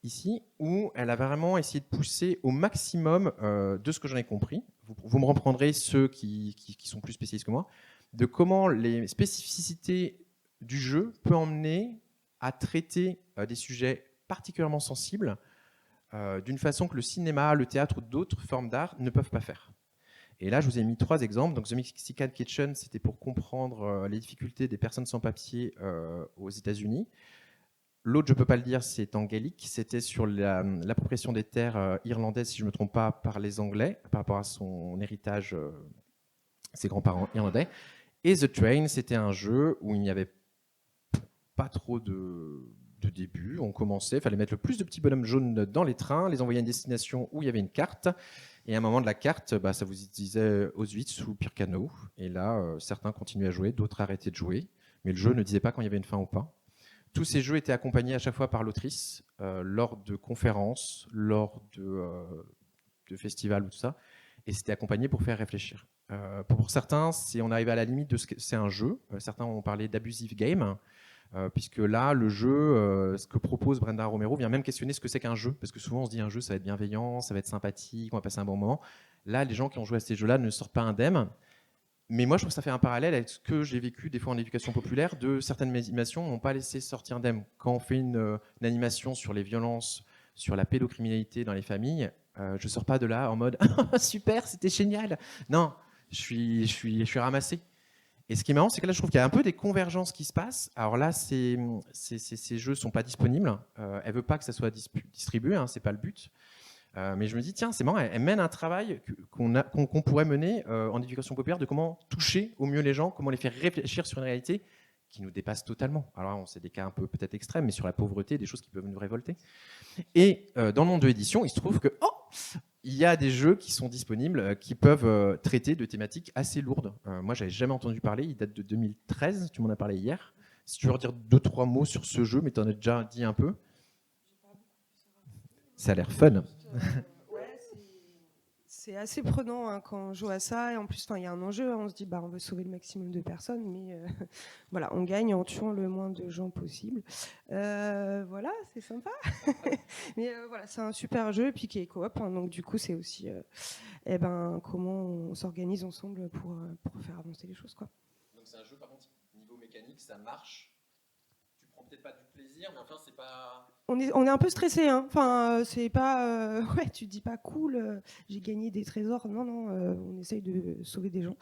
ici, où elle a vraiment essayé de pousser au maximum de ce que j'en ai compris. Vous me reprendrez ceux qui sont plus spécialistes que moi, de comment les spécificités du jeu peut emmener à traiter des sujets particulièrement sensibles d'une façon que le cinéma, le théâtre ou d'autres formes d'art ne peuvent pas faire. Et là, je vous ai mis 3 exemples. Donc, The Mexican Kitchen, c'était pour comprendre les difficultés des personnes sans papier aux États-Unis. L'autre, je ne peux pas le dire, c'est en gaélique. C'était sur l'appropriation des terres irlandaises, si je ne me trompe pas, par les Anglais, par rapport à son héritage, ses grands-parents irlandais. Et The Train, c'était un jeu où il n'y avait pas trop de début. On commençait, il fallait mettre le plus de petits bonhommes jaunes dans les trains, les envoyer à une destination où il y avait une carte. Et à un moment de la carte, ça vous disait Auschwitz ou Birkenau. Et là, certains continuaient à jouer, d'autres arrêtaient de jouer. Mais le jeu ne disait pas quand il y avait une fin ou pas. Tous ces jeux étaient accompagnés à chaque fois par l'autrice, lors de conférences, lors de festivals ou tout ça. Et c'était accompagné pour faire réfléchir. Pour certains, on arrive à la limite de ce que c'est un jeu. Certains ont parlé d'abusive game. Puisque là, le jeu, ce que propose Brenda Romero, vient même questionner ce que c'est qu'un jeu, parce que souvent on se dit un jeu, ça va être bienveillant, ça va être sympathique, on va passer un bon moment. Là, les gens qui ont joué à ces jeux-là ne sortent pas indemnes, Mais moi, je trouve que ça fait un parallèle avec ce que j'ai vécu des fois en éducation populaire, de certaines animations n'ont pas laissé sortir d'elles. Quand on fait une animation sur les violences, sur la pédocriminalité dans les familles, je sors pas de là en mode super, c'était génial. Non, je suis ramassé. Et ce qui est marrant, c'est que là, je trouve qu'il y a un peu des convergences qui se passent. Alors là, ces jeux sont pas disponibles. Elle veut pas que ça soit distribué, hein, c'est pas le but. Mais je me dis, tiens, c'est marrant, elle mène un travail qu'on pourrait mener en éducation populaire de comment toucher au mieux les gens, comment les faire réfléchir sur une réalité qui nous dépasse totalement. Alors, c'est des cas un peu peut-être extrêmes, mais sur la pauvreté, des choses qui peuvent nous révolter. Et dans le monde de l'édition, il se trouve que il y a des jeux qui sont disponibles, qui peuvent traiter de thématiques assez lourdes. Moi, j'avais jamais entendu parler, il date de 2013, tu m'en as parlé hier. Si tu veux redire 2-3 mots sur ce jeu, mais tu en as déjà dit un peu. Ça a l'air fun. Ouais, c'est assez prenant hein, quand on joue à ça. Et en plus, il y a un enjeu. Hein, on se dit, on veut sauver le maximum de personnes, mais voilà, on gagne en tuant le moins de gens possible. Voilà, c'est sympa. Mais voilà, c'est un super jeu, et puis qui est coop. Hein, donc du coup, c'est aussi comment on s'organise ensemble pour faire avancer les choses, quoi. Donc c'est un jeu, par contre, niveau mécanique, ça marche. Tu prends peut-être pas du plaisir, mais enfin, c'est pas... On est un peu stressé, hein. Enfin, c'est pas, ouais, tu te dis pas cool, j'ai gagné des trésors. Non, on essaye de sauver des gens,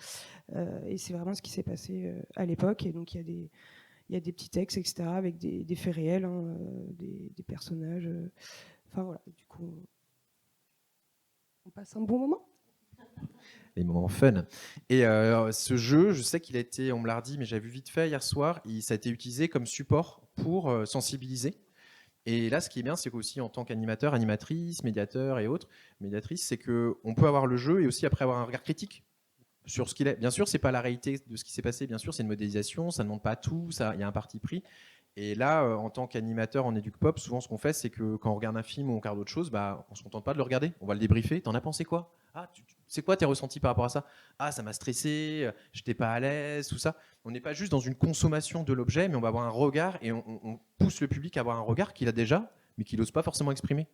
et c'est vraiment ce qui s'est passé à l'époque. Et donc il y a des petits textes, etc., avec des faits réels, hein, des personnages. Enfin voilà, du coup, on passe un bon moment. Les moments fun. Et ce jeu, je sais qu'il a été, on me l'a redit, mais j'avais vu vite fait hier soir, ça a été utilisé comme support pour sensibiliser. Et là, ce qui est bien, c'est qu'aussi en tant qu'animateur, animatrice, médiateur et autres, médiatrice, c'est qu'on peut avoir le jeu et aussi après avoir un regard critique sur ce qu'il est. Bien sûr, c'est pas la réalité de ce qui s'est passé. Bien sûr, c'est une modélisation, ça ne montre pas tout, il y a un parti pris. Et là, en tant qu'animateur en éduc-pop, souvent ce qu'on fait, c'est que quand on regarde un film ou on regarde autre chose, on se contente pas de le regarder. On va le débriefer. T'en as pensé quoi ? Ah, c'est quoi tes ressentis par rapport à ça ? Ah, ça m'a stressé, j'étais pas à l'aise, tout ça. On n'est pas juste dans une consommation de l'objet, mais on va avoir un regard et on pousse le public à avoir un regard qu'il a déjà, mais qu'il n'ose pas forcément exprimer.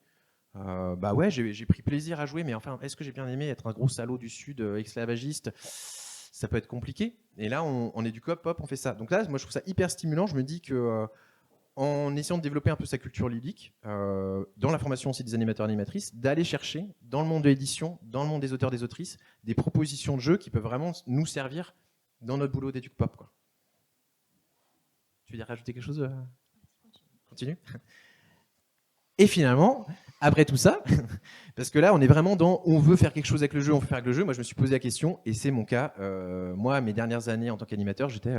Ouais, j'ai pris plaisir à jouer, mais enfin, est-ce que j'ai bien aimé être un gros salaud du Sud, esclavagiste ? Ça peut être compliqué. Et là, on est du on fait ça. Donc là, moi, je trouve ça hyper stimulant. Je me dis que en essayant de développer un peu sa culture ludique, dans la formation aussi des animateurs et animatrices, d'aller chercher dans le monde de l'édition, dans le monde des auteurs et des autrices, des propositions de jeux qui peuvent vraiment nous servir dans notre boulot d'éduc-pop, quoi. Tu veux dire rajouter quelque chose ? Continue. Et finalement, après tout ça, parce que là, on est vraiment dans on veut faire quelque chose avec le jeu, on veut faire avec le jeu. Moi, je me suis posé la question, et c'est mon cas. Moi, mes dernières années en tant qu'animateur, j'étais...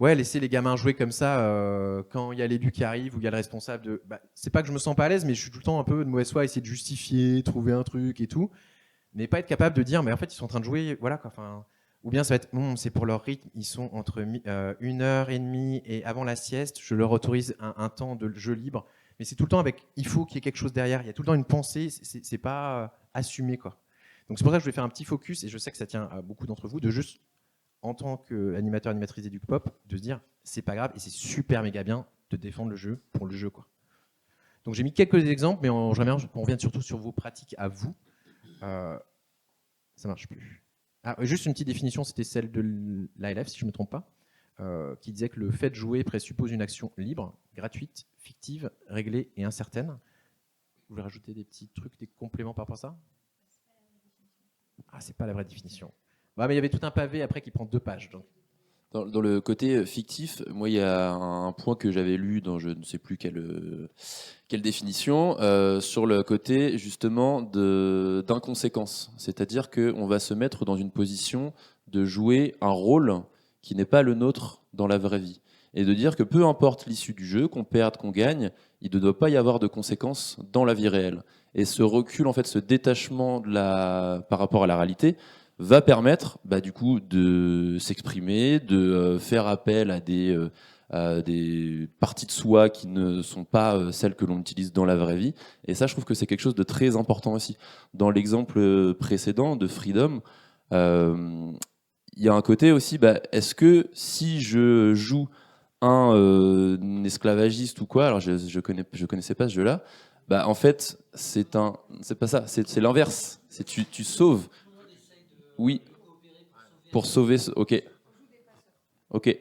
laisser les gamins jouer comme ça quand il y a l'élu qui arrive ou il y a le responsable de... c'est pas que je me sens pas à l'aise, mais je suis tout le temps un peu de mauvaise foi, essayer de justifier, trouver un truc et tout, mais pas être capable de dire, mais en fait, ils sont en train de jouer, voilà quoi. Enfin, ou bien ça va être, c'est pour leur rythme, ils sont entre 1h30 et avant la sieste, je leur autorise un temps de jeu libre, mais c'est tout le temps avec, il faut qu'il y ait quelque chose derrière, il y a tout le temps une pensée, c'est pas assumé, quoi. Donc c'est pour ça que je vais faire un petit focus, et je sais que ça tient à beaucoup d'entre vous, de juste en tant qu'animateur, animatrice d'éduc-pop, de se dire c'est pas grave et c'est super méga bien de défendre le jeu pour le jeu, quoi. Donc j'ai mis quelques exemples, mais on revient surtout sur vos pratiques à vous. Ça marche plus. Juste une petite définition, c'était celle de l'ALF, si je ne me trompe pas, qui disait que le fait de jouer présuppose une action libre, gratuite, fictive, réglée et incertaine. Vous voulez rajouter des petits trucs, des compléments par rapport à ça ? C'est pas la vraie définition. Mais il y avait tout un pavé après qui prend 2 pages. Donc. Dans le côté fictif, moi, il y a un point que j'avais lu dans je ne sais plus quelle définition, sur le côté justement d'inconséquence. C'est-à-dire qu'on va se mettre dans une position de jouer un rôle qui n'est pas le nôtre dans la vraie vie. Et de dire que peu importe l'issue du jeu, qu'on perde, qu'on gagne, il ne doit pas y avoir de conséquences dans la vie réelle. Et ce recul, en fait, ce détachement par rapport à la réalité, va permettre du coup de s'exprimer, de faire appel à des parties de soi qui ne sont pas celles que l'on utilise dans la vraie vie. Et ça, je trouve que c'est quelque chose de très important aussi. Dans l'exemple précédent de Freedom, il y a un côté aussi, est-ce que si je joue un esclavagiste ou quoi, alors je connaissais pas ce jeu-là, en fait, c'est pas ça, c'est l'inverse. Tu sauves. Oui. Pour sauver... Ok. Ok.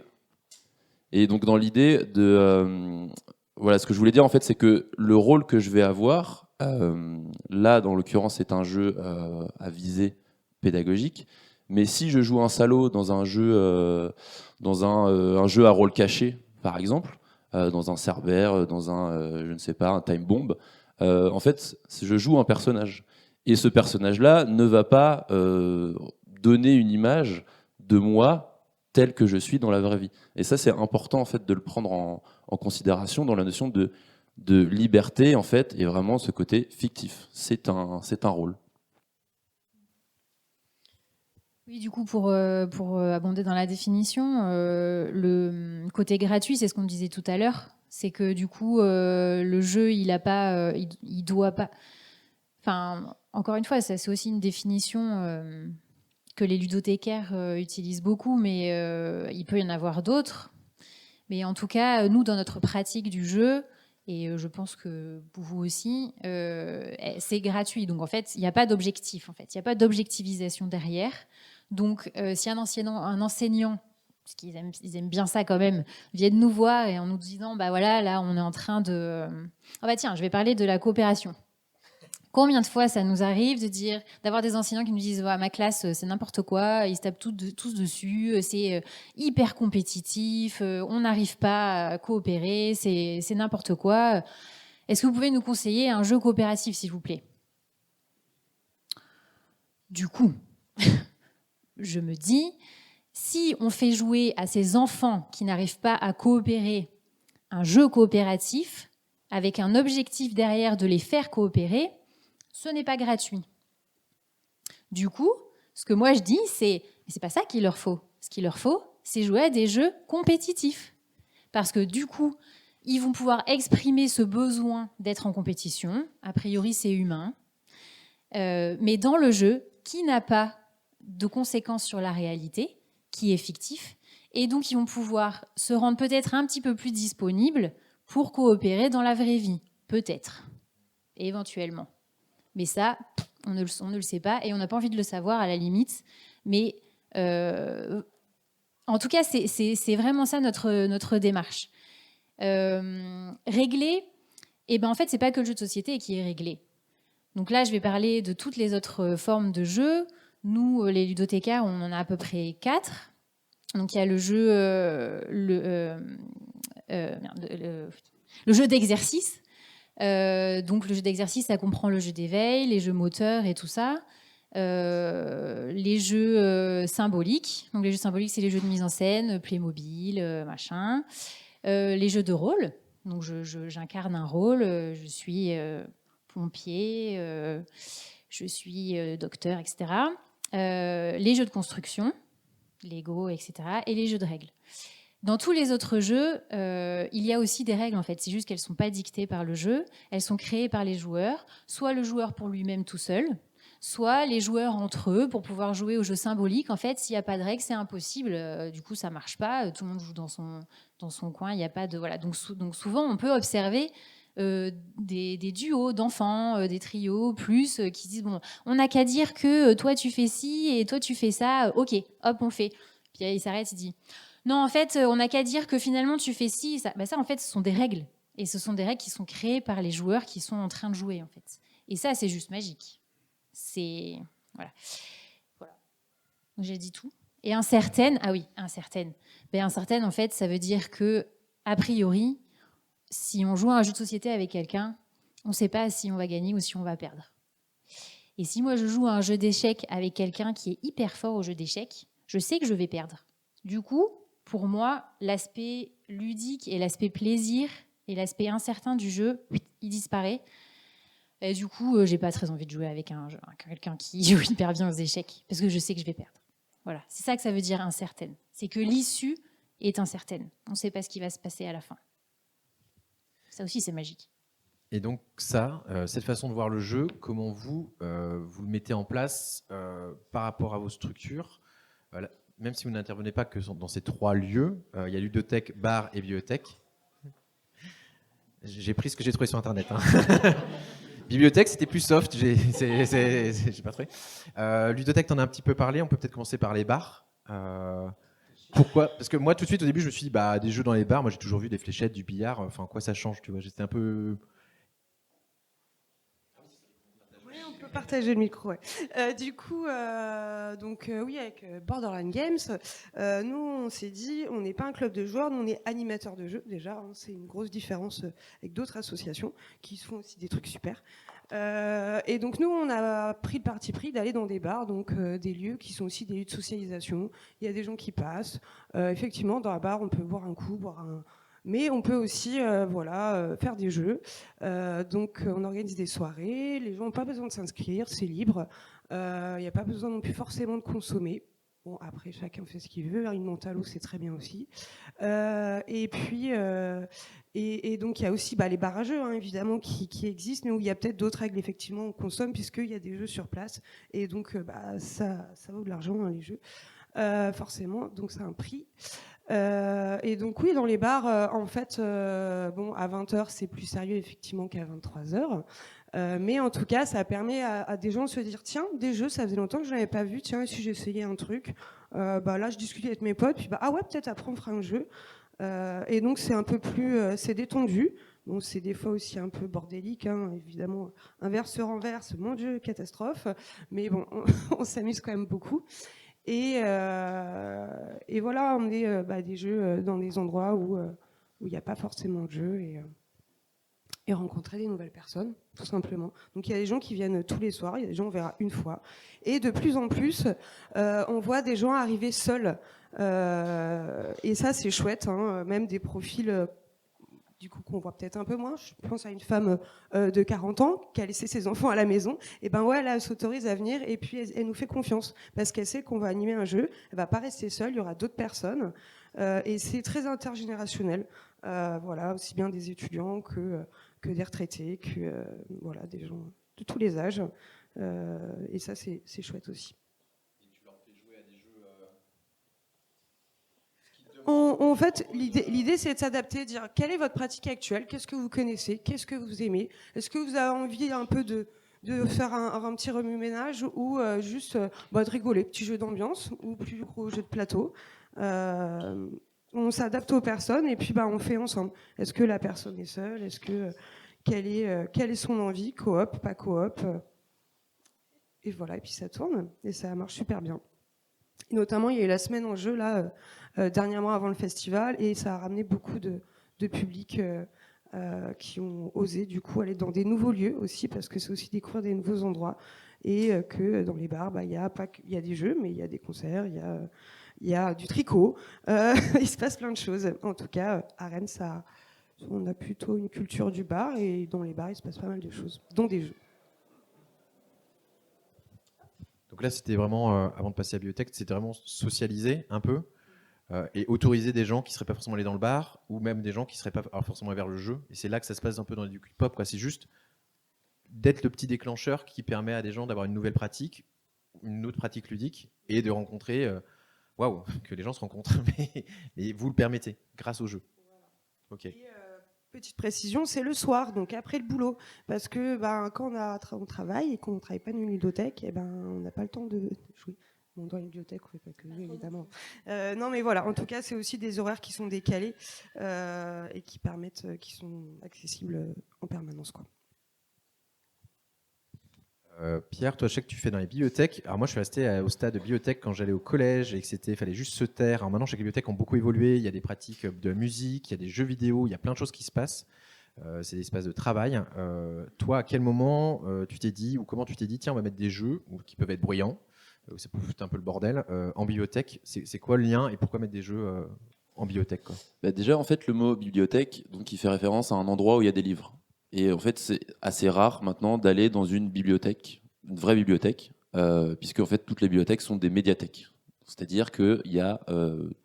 Et donc dans l'idée de... voilà, ce que je voulais dire en fait, c'est que le rôle que je vais avoir, là dans l'occurrence c'est un jeu à visée pédagogique, mais si je joue un salaud dans un jeu, un jeu à rôle caché par exemple, dans un Cerber, dans un, je ne sais pas, un Time Bomb, en fait je joue un personnage. Et ce personnage-là ne va pas donner une image de moi tel que je suis dans la vraie vie. Et ça, c'est important en fait de le prendre en considération dans la notion de liberté en fait, et vraiment ce côté fictif. C'est un rôle. Oui, du coup, pour abonder dans la définition, le côté gratuit, c'est ce qu'on disait tout à l'heure, c'est que du coup, le jeu, il doit pas. Enfin, encore une fois, ça, c'est aussi une définition que les ludothécaires utilisent beaucoup, mais il peut y en avoir d'autres. Mais en tout cas, nous, dans notre pratique du jeu, et je pense que pour vous aussi, c'est gratuit. Donc en fait, il n'y a pas d'objectif. En fait, il n'y a pas d'objectivisation derrière. Donc si un enseignant, parce qu'ils aiment bien ça quand même, viennent nous voir et en nous disant, bah voilà, là, on est en train de... Ah bah tiens, je vais parler de la coopération. Combien de fois ça nous arrive d'avoir des enseignants qui nous disent ouais, ma classe c'est n'importe quoi, ils se tapent tous dessus, c'est hyper compétitif, on n'arrive pas à coopérer, c'est n'importe quoi. Est-ce que vous pouvez nous conseiller un jeu coopératif s'il vous plaît ? Du coup, je me dis, si on fait jouer à ces enfants qui n'arrivent pas à coopérer un jeu coopératif avec un objectif derrière de les faire coopérer, ce n'est pas gratuit. Du coup, ce que moi je dis, c'est pas ça qu'il leur faut. Ce qu'il leur faut, c'est jouer à des jeux compétitifs. Parce que du coup, ils vont pouvoir exprimer ce besoin d'être en compétition. A priori, c'est humain. Mais dans le jeu, qui n'a pas de conséquences sur la réalité, qui est fictif, et donc ils vont pouvoir se rendre peut-être un petit peu plus disponibles pour coopérer dans la vraie vie. Peut-être. Éventuellement. Mais ça, on ne le sait pas et on n'a pas envie de le savoir à la limite. Mais en tout cas, c'est vraiment ça notre démarche. Régler, eh ben, en fait, ce n'est pas que le jeu de société qui est réglé. Donc là, je vais parler de toutes les autres formes de jeux. Nous, les ludothécaires, on en a à peu près 4. Donc il y a le jeu, le jeu d'exercice. Donc le jeu d'exercice, ça comprend le jeu d'éveil, les jeux moteurs et tout ça. Les jeux symboliques. Donc les jeux symboliques, c'est les jeux de mise en scène, Playmobil, machin. Les jeux de rôle. Donc j'incarne un rôle. Je suis pompier, je suis docteur, etc. Les jeux de construction, Lego, etc. Et les jeux de règles. Dans tous les autres jeux, il y a aussi des règles en fait. C'est juste qu'elles ne sont pas dictées par le jeu. Elles sont créées par les joueurs. Soit le joueur pour lui-même tout seul, soit les joueurs entre eux pour pouvoir jouer aux jeux symboliques. En fait, s'il n'y a pas de règles, c'est impossible. Du coup, ça ne marche pas. Tout le monde joue dans son coin. Il n'y a pas de... Voilà. Donc souvent, on peut observer des duos d'enfants, des trios, qui disent, bon, on n'a qu'à dire que toi, tu fais ci et toi, tu fais ça. OK, hop, on le fait. Puis il s'arrête, il dit... Non, en fait, on n'a qu'à dire que finalement, tu fais ci. Ça. Ben ça, en fait, ce sont des règles. Et ce sont des règles qui sont créées par les joueurs qui sont en train de jouer, en fait. Et ça, c'est juste magique. C'est... Voilà. Donc, j'ai dit tout. Et incertaine, ah oui, incertaine. Ben, incertaine, en fait, ça veut dire que, a priori, si on joue à un jeu de société avec quelqu'un, on ne sait pas si on va gagner ou si on va perdre. Et si moi, je joue à un jeu d'échecs avec quelqu'un qui est hyper fort au jeu d'échecs, je sais que je vais perdre. Du coup, pour moi, l'aspect ludique et l'aspect plaisir et l'aspect incertain du jeu, il disparaît. Et du coup, j'ai pas très envie de jouer avec quelqu'un qui joue hyper bien aux échecs, parce que je sais que je vais perdre. Voilà, c'est ça que ça veut dire incertaine. C'est que l'issue est incertaine. On ne sait pas ce qui va se passer à la fin. Ça aussi, c'est magique. Et donc ça, cette façon de voir le jeu, comment vous le mettez en place par rapport à vos structures, même si vous n'intervenez pas que dans ces 3 lieux, il y a ludothèque, bar et bibliothèque. J'ai pris ce que j'ai trouvé sur Internet. Hein. Bibliothèque, c'était plus soft, j'ai pas trouvé. Ludothèque, t'en as un petit peu parlé, on peut peut-être commencer par les bars. Pourquoi? Parce que moi, tout de suite, au début, je me suis dit, bah, des jeux dans les bars, moi j'ai toujours vu des fléchettes, du billard, enfin, quoi ça change, tu vois? J'étais un peu. Oui, on peut partager le micro. Ouais. Du coup, oui, avec Borderline Games, nous, on s'est dit, on n'est pas un club de joueurs, nous, on est animateur de jeux, déjà. Hein, c'est une grosse différence avec d'autres associations qui font aussi des trucs super. Et donc, nous, on a pris le parti pris d'aller dans des bars, donc des lieux qui sont aussi des lieux de socialisation. Il y a des gens qui passent. Effectivement, dans la bar, on peut boire un coup, mais on peut aussi faire des jeux. Donc on organise des soirées, les gens n'ont pas besoin de s'inscrire, c'est libre. Il n'y a pas besoin non plus forcément de consommer. Bon, après, chacun fait ce qu'il veut. Une Montalo, c'est très bien aussi. Et puis, et donc, il y a aussi les bars à jeux, hein, évidemment, qui existent, mais où il y a peut-être d'autres règles, effectivement, on consomme, puisqu'il y a des jeux sur place. Et donc, ça vaut de l'argent, hein, les jeux, forcément. Donc, c'est un prix. Et donc oui, dans les bars, en fait, à 20h, c'est plus sérieux effectivement qu'à 23h. Mais en tout cas, ça permet à des gens de se dire, tiens, des jeux, ça faisait longtemps que je n'avais pas vu, tiens, et si j'essayais un truc, là, je discutais avec mes potes, puis ah ouais, peut-être après on fera un jeu. Et donc c'est un peu plus, c'est détendu. Bon, c'est des fois aussi un peu bordélique, hein, évidemment, inverse se renverse, mon Dieu, catastrophe. Mais bon, on s'amuse quand même beaucoup. Et voilà, emmener des jeux dans des endroits où il n'y a pas forcément de jeu et rencontrer des nouvelles personnes, tout simplement. Donc il y a des gens qui viennent tous les soirs, il y a des gens on verra une fois. Et de plus en plus, on voit des gens arriver seuls. Et ça, c'est chouette, hein, même des profils du coup qu'on voit peut-être un peu moins. Je pense à une femme de 40 ans qui a laissé ses enfants à la maison. Et elle s'autorise à venir et puis elle nous fait confiance parce qu'elle sait qu'on va animer un jeu. Elle va pas rester seule, il y aura d'autres personnes et c'est très intergénérationnel. Aussi bien des étudiants que des retraités, que des gens de tous les âges. Et ça, c'est chouette aussi. En fait, l'idée, c'est de s'adapter, de dire quelle est votre pratique actuelle, qu'est-ce que vous connaissez, qu'est-ce que vous aimez, est-ce que vous avez envie un peu de faire un petit remue-ménage ou juste de rigoler, petit jeu d'ambiance ou plus gros jeu de plateau. On s'adapte aux personnes et puis on fait ensemble. Est-ce que la personne est seule? Est-ce que quelle est son envie? Coop, pas coop? Et voilà, et puis ça tourne et ça marche super bien. Et notamment, il y a eu la semaine en jeu là dernièrement avant le festival et ça a ramené beaucoup de publics qui ont osé du coup aller dans des nouveaux lieux aussi parce que c'est aussi découvrir des nouveaux endroits et que dans les bars, il y a des jeux, mais il y a des concerts, il y a du tricot, il se passe plein de choses. En tout cas, à Rennes, on a plutôt une culture du bar et dans les bars, il se passe pas mal de choses, dont des jeux. Donc là, c'était vraiment, avant de passer à la bibliothèque, c'était vraiment socialiser un peu et autoriser des gens qui ne seraient pas forcément allés dans le bar ou même des gens qui ne seraient pas forcément vers le jeu. Et c'est là que ça se passe un peu dans du pop. C'est juste d'être le petit déclencheur qui permet à des gens d'avoir une nouvelle pratique, une autre pratique ludique et de rencontrer, que les gens se rencontrent, mais vous le permettez grâce au jeu. Ok. Et, petite précision, c'est le soir, donc après le boulot. Parce que quand on travaille et qu'on ne travaille pas dans une ludothèque, on n'a pas le temps de jouer. Bon, dans une bibliothèque, on ne fait pas que jouer, évidemment. Non, mais voilà, en tout cas, c'est aussi des horaires qui sont décalés et qui sont accessibles en permanence, quoi. Pierre, toi, je sais que tu fais dans les bibliothèques. Alors moi, je suis resté au stade de bibliothèque quand j'allais au collège et que fallait juste se taire. Alors maintenant, je sais que les bibliothèques ont beaucoup évolué. Il y a des pratiques de musique, il y a des jeux vidéo, il y a plein de choses qui se passent. C'est des espaces de travail. Toi, à quel moment tu t'es dit, ou comment tu t'es dit, tiens, on va mettre des jeux qui peuvent être bruyants, c'est un peu le bordel, en bibliothèque. C'est quoi le lien et pourquoi mettre des jeux en bibliothèque, quoi? Déjà, en fait, le mot bibliothèque, donc, il fait référence à un endroit où il y a des livres. Et en fait, c'est assez rare maintenant d'aller dans une bibliothèque, une vraie bibliothèque, puisque en fait, toutes les bibliothèques sont des médiathèques. C'est-à-dire qu'il y a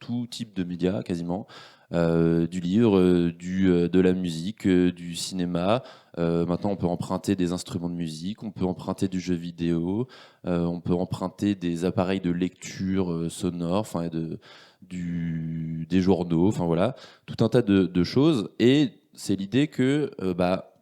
tout type de médias, quasiment, du livre, de la musique, du cinéma. Maintenant, on peut emprunter des instruments de musique, on peut emprunter du jeu vidéo, on peut emprunter des appareils de lecture sonore, des journaux, enfin voilà, tout un tas de choses. Et c'est l'idée que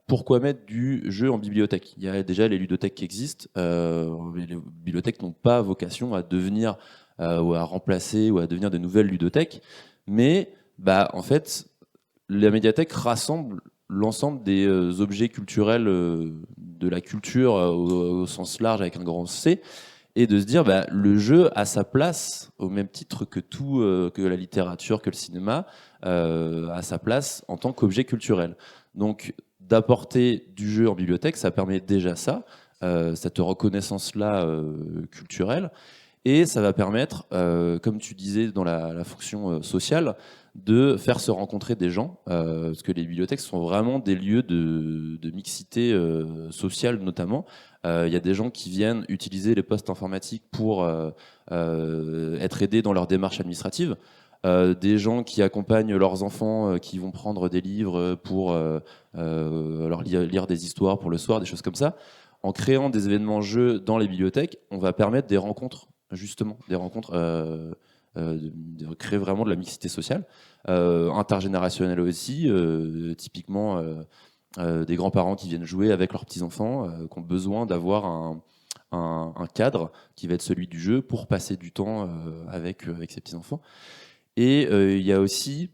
pourquoi mettre du jeu en bibliothèque? Il y a déjà les ludothèques qui existent. Les bibliothèques n'ont pas vocation à devenir ou à remplacer ou à devenir de nouvelles ludothèques. Mais en fait, la médiathèque rassemble l'ensemble des objets culturels de la culture au sens large avec un grand C, et de se dire le jeu a sa place au même titre que tout, que la littérature, que le cinéma, a sa place en tant qu'objet culturel. Donc d'apporter du jeu en bibliothèque, ça permet déjà ça, cette reconnaissance-là culturelle, et ça va permettre, comme tu disais dans la fonction sociale, de faire se rencontrer des gens, parce que les bibliothèques sont vraiment des lieux de mixité sociale notamment. Il y a des gens qui viennent utiliser les postes informatiques pour être aidés dans leur démarche administrative. Des gens qui accompagnent leurs enfants qui vont prendre des livres pour leur lire des histoires pour le soir, des choses comme ça. En créant des événements jeux dans les bibliothèques, on va permettre des rencontres, justement, des rencontres, de créer vraiment de la mixité sociale, intergénérationnelle aussi, typiquement des grands-parents qui viennent jouer avec leurs petits-enfants, qui ont besoin d'avoir un cadre qui va être celui du jeu pour passer du temps avec ces petits-enfants. Et il y a aussi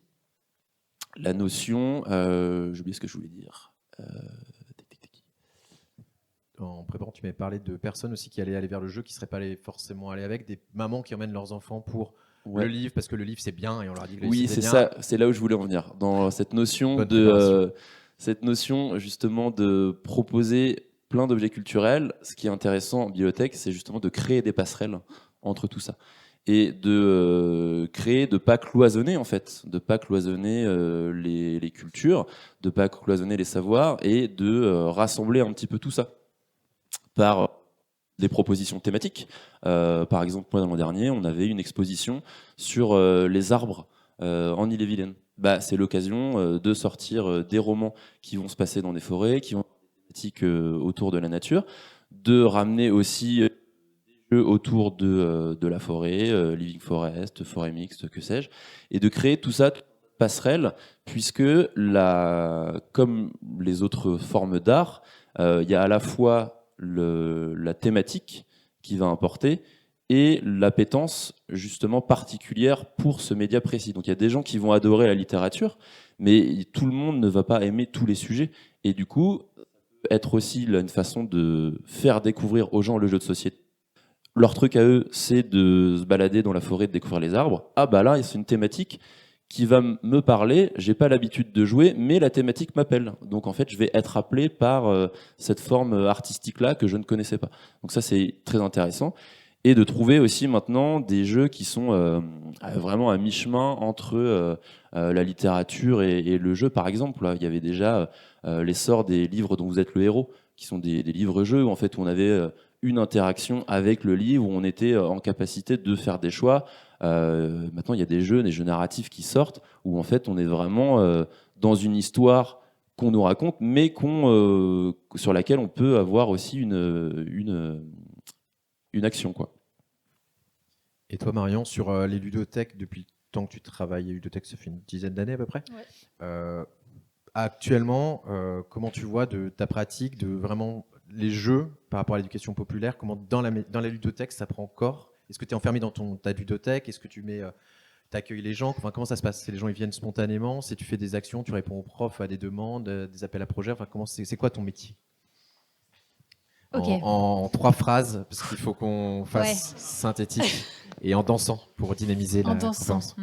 la notion, j'ai oublié ce que je voulais dire. En préparant, tu m'avais parlé de personnes aussi qui allaient aller vers le jeu, qui ne seraient pas forcément allées avec, des mamans qui emmènent leurs enfants pour le livre, parce que le livre c'est bien, et on leur dit que le livre oui, c'est bien. Ça, c'est là où je voulais en venir, dans cette notion cette notion justement de proposer plein d'objets culturels. Ce qui est intéressant en bibliothèque, c'est justement de créer des passerelles entre tout ça. Et de créer, de pas cloisonner en fait, de pas cloisonner les cultures, de pas cloisonner les savoirs, et de rassembler un petit peu tout ça par des propositions thématiques. Par exemple, moi, l'an dernier, on avait une exposition sur les arbres en Ille-et-Vilaine. C'est l'occasion de sortir des romans qui vont se passer dans des forêts, qui vont être thématiques autour de la nature, de ramener aussi des jeux autour de la forêt, Living Forest, forêt mixte, que sais-je, et de créer tout ça passerelle, puisque comme les autres formes d'art, il y a à la fois la thématique qui va importer et l'appétence justement particulière pour ce média précis. Donc il y a des gens qui vont adorer la littérature, mais tout le monde ne va pas aimer tous les sujets. Et du coup, être aussi là, une façon de faire découvrir aux gens le jeu de société. Leur truc à eux, c'est de se balader dans la forêt, de découvrir les arbres. Là, c'est une thématique qui va me parler, j'ai pas l'habitude de jouer, mais la thématique m'appelle. Donc en fait, je vais être appelé par cette forme artistique-là que je ne connaissais pas. Donc ça, c'est très intéressant. Et de trouver aussi maintenant des jeux qui sont vraiment à mi-chemin entre la littérature et le jeu. Par exemple, là, il y avait déjà l'essor des livres dont vous êtes le héros, qui sont des livres-jeux où en fait on avait une interaction avec le livre, où on était en capacité de faire des choix. Maintenant, il y a des jeux narratifs qui sortent, où en fait on est vraiment dans une histoire qu'on nous raconte, mais sur laquelle on peut avoir aussi une action, quoi. Et toi, Marion, sur les ludothèques, depuis le temps que tu travailles à ludothèque, ça fait une dizaine d'années à peu près. Ouais. Actuellement, comment tu vois de ta pratique de vraiment les jeux par rapport à l'éducation populaire, comment dans la ludothèque ça prend corps? Est-ce que tu es enfermé dans ta ludothèque? Est-ce que tu accueilles les gens? Enfin, comment ça se passe? C'est les gens ils viennent spontanément? C'est tu fais des actions, tu réponds aux profs à des demandes, des appels à projets? Enfin, c'est quoi ton métier? Okay. En 3 phrases, parce qu'il faut qu'on fasse synthétique, et en dansant pour dynamiser la conférence.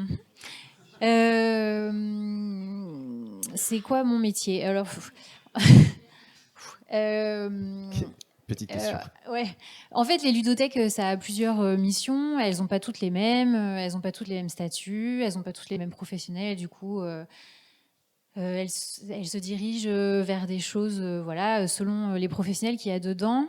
C'est quoi mon métier? Alors, petite question. Ouais. En fait, les ludothèques, ça a plusieurs missions. Elles n'ont pas toutes les mêmes. Elles n'ont pas toutes les mêmes statuts. Elles n'ont pas toutes les mêmes professionnels. Du coup, elles se dirigent vers des choses, selon les professionnels qu'il y a dedans.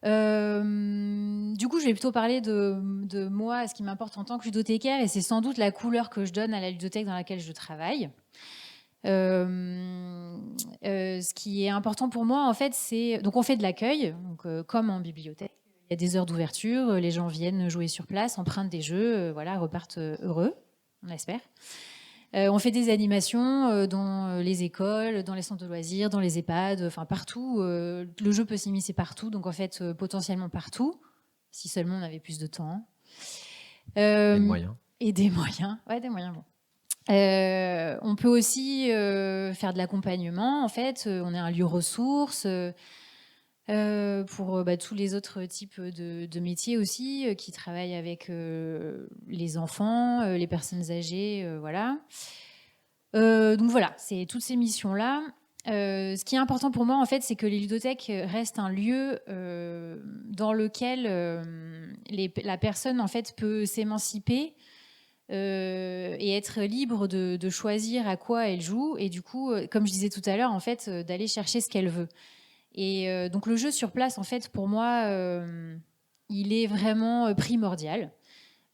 Du coup, je vais plutôt parler de moi, ce qui m'importe en tant que ludothécaire, et c'est sans doute la couleur que je donne à la ludothèque dans laquelle je travaille. Ce qui est important pour moi, en fait, c'est... Donc, on fait de l'accueil, comme en bibliothèque. Il y a des heures d'ouverture, les gens viennent jouer sur place, empruntent des jeux, repartent heureux, on espère. On fait des animations dans les écoles, dans les centres de loisirs, dans les EHPAD, enfin partout. Le jeu peut s'immiscer partout, donc en fait potentiellement partout, si seulement on avait plus de temps. Et de moyens. Et des moyens. Ouais, des moyens, bon. On peut aussi faire de l'accompagnement. En fait, on est un lieu ressource pour tous les autres types de métiers aussi qui travaillent avec les enfants, les personnes âgées, voilà. Donc voilà, c'est toutes ces missions-là. Ce qui est important pour moi, en fait, c'est que les ludothèques restent un lieu dans lequel la personne, en fait, peut s'émanciper et être libre de choisir à quoi elle joue. Et du coup, comme je disais tout à l'heure, en fait, d'aller chercher ce qu'elle veut. Et donc le jeu sur place, en fait, pour moi, il est vraiment primordial